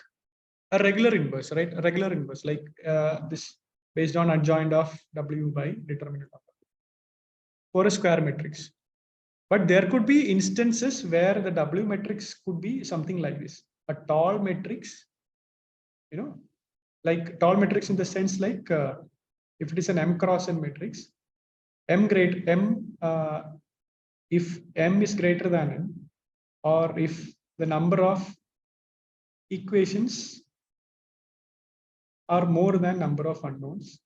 a regular inverse, right? A regular inverse, like this based on adjoint of W by determinant of W for a square matrix. But there could be instances where the W matrix could be something like this, a tall matrix, like tall matrix in the sense like if it is an M cross N matrix, if M is greater than N, or if the number of equations are more than number of unknowns,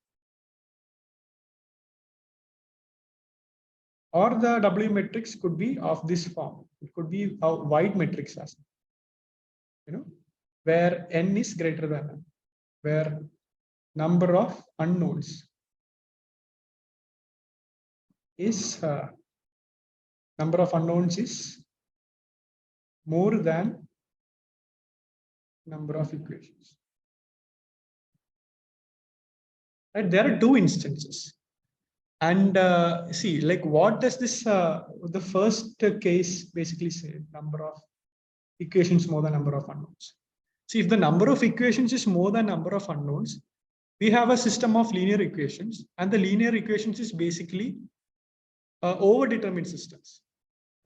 or the W matrix could be of this form. It could be a wide matrix as where N is greater than N, where number of unknowns is more than number of equations. Right? There are two instances. And see, like, what does this, the first case basically say? Number of equations more than number of unknowns. See, if the number of equations is more than number of unknowns, we have a system of linear equations, and the linear equations is basically overdetermined systems,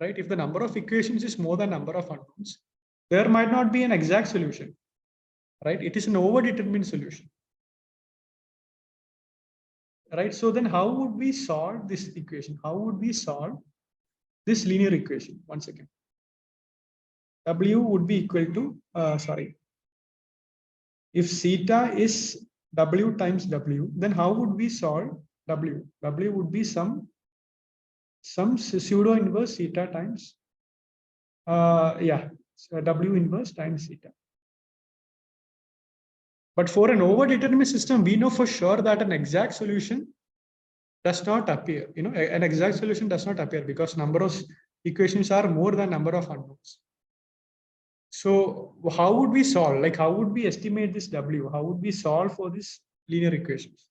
right? If the number of equations is more than number of unknowns, there might not be an exact solution, right? It is an overdetermined solution. Right, so then how would we solve this equation? How would we solve this linear equation? Once again, W would be equal to, if theta is W times W, then how would we solve W? W would be some pseudo inverse theta times, so W inverse times theta. But for an overdetermined system, we know for sure that an exact solution does not appear. An exact solution does not appear because number of equations are more than number of unknowns. So how would we solve? Like, how would we estimate this W? How would we solve for this linear equations?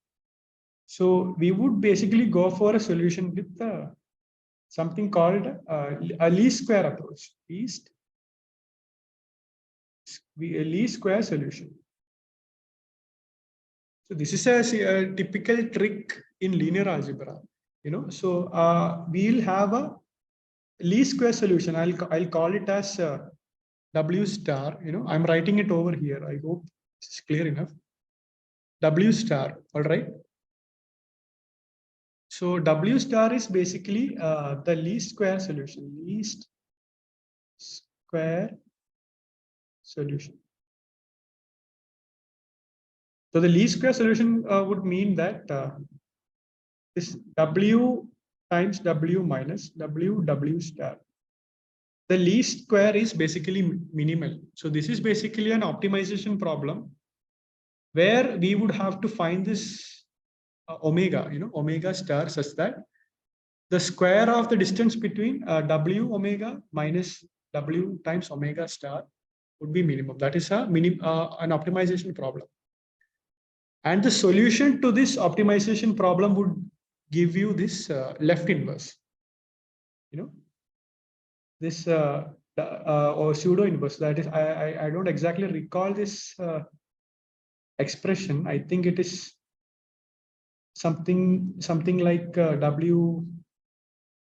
So we would basically go for a solution with something called a least square approach. Least square solution. So this is a typical trick in linear algebra. So we'll have a least square solution. I'll call it as W star. I'm writing it over here. I hope it's clear enough. W star. All right. So W star is basically the least square solution. Least square solution. So the least square solution would mean that this W times W minus W star. The least square is basically minimal. So this is basically an optimization problem where we would have to find this omega, omega star, such that the square of the distance between W omega minus W times omega star would be minimum. That is an optimization problem. And the solution to this optimization problem would give you this left inverse, this or pseudo inverse. That is, I don't exactly recall this expression. I think it is something like W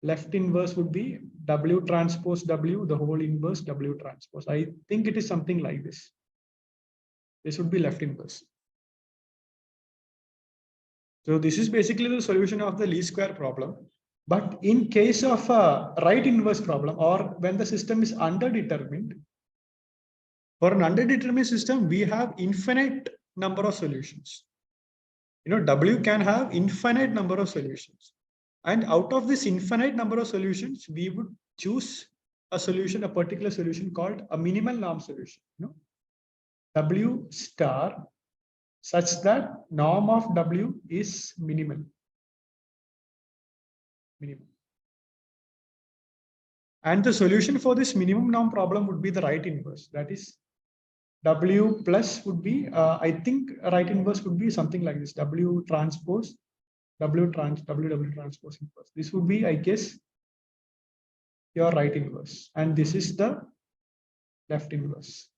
left inverse would be W transpose W, the whole inverse W transpose. I think it is something like this. This would be left inverse. So this is basically the solution of the least square problem. But in case of a right inverse problem, or when the system is underdetermined, for an underdetermined system, we have infinite number of solutions. W can have infinite number of solutions. And out of this infinite number of solutions, we would choose a solution, a particular solution called a minimal norm solution. W star, such that norm of W is minimal. And the solution for this minimum norm problem would be the right inverse. That is, W plus would be, I think right inverse would be something like this, W transpose, W transpose inverse. This would be, I guess, your right inverse. And this is the left inverse.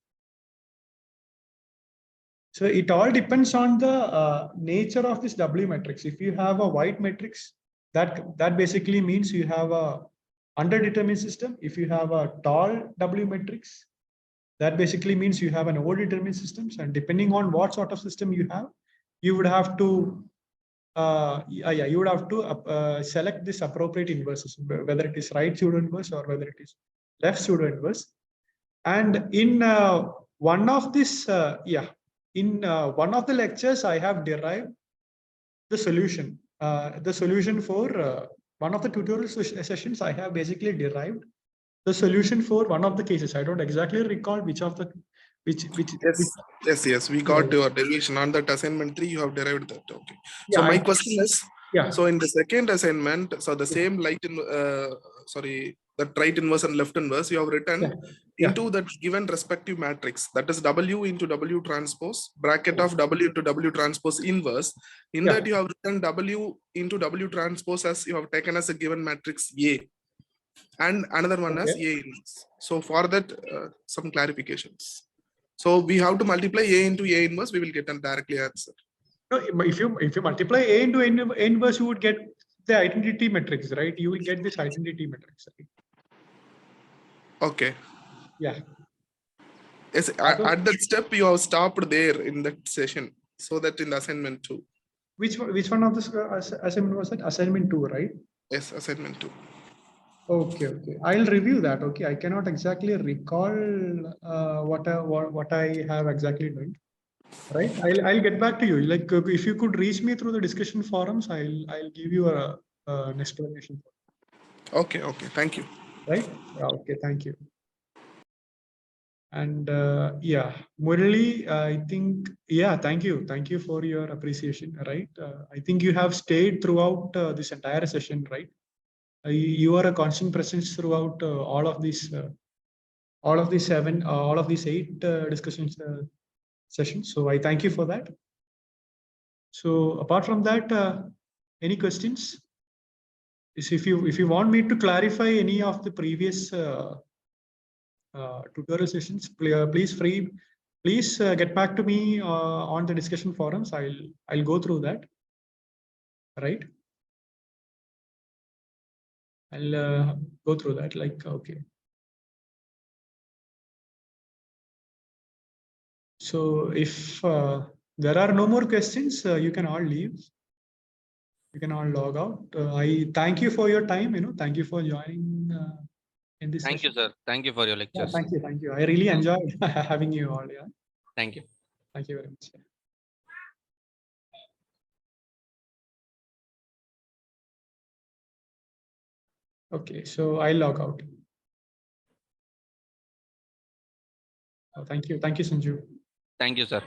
So it all depends on the nature of this W matrix. If you have a white matrix, that basically means you have a underdetermined system. If you have a tall W matrix, that basically means you have an overdetermined systems. And depending on what sort of system you have, you would have to you would have to select this appropriate inverses, whether it is right pseudo inverse or whether it is left pseudo inverse. And in one of this, in one of the lectures, I have derived the solution. The solution for one of the tutorial sessions, I have basically derived the solution for one of the cases. I don't exactly recall which of the yes, we got your derivation on that assignment 3. You have derived that. Okay. Yeah, so my question is, yeah. So in the second assignment, so the same that right inverse and left inverse, you have written into that given respective matrix, that is W into W transpose, bracket of W into W transpose inverse. In that you have written W into W transpose as you have taken as a given matrix A, and another one as A inverse. So for that, some clarifications. So we have to multiply A into A inverse, we will get a directly answer. No, if you multiply A into A inverse, you would get the identity matrix, right? You will get this identity matrix, right? Okay. Yeah. Yes, at that step you have stopped there in that session, so that in the assignment 2. Which one of the assignment was that? Assignment 2, right? Yes, assignment 2. Okay. I'll review that. Okay, I cannot exactly recall what I have exactly done. Right, I'll get back to you. Like if you could reach me through the discussion forums, I'll give you an explanation. Okay, thank you. Right. Okay, thank you. And Murali, I think thank you for your appreciation. Right, I think you have stayed throughout this entire session. Right, you are a constant presence throughout all of these 8 discussions sessions. So I thank you for that. So apart from that, any questions? If you want me to clarify any of the previous tutorial sessions, please get back to me on the discussion forums. I'll go through that. Right. I'll go through that. Like okay. So if there are no more questions, you can all leave. You can all log out. I thank you for your time. Thank you for joining in this Thank session. you, sir. Thank you for your lectures. Yeah, thank you. I really enjoyed having you all. Yeah. Thank you. Thank you very much. Okay, so I'll log out. Oh, thank you, Sanju. Thank you, sir.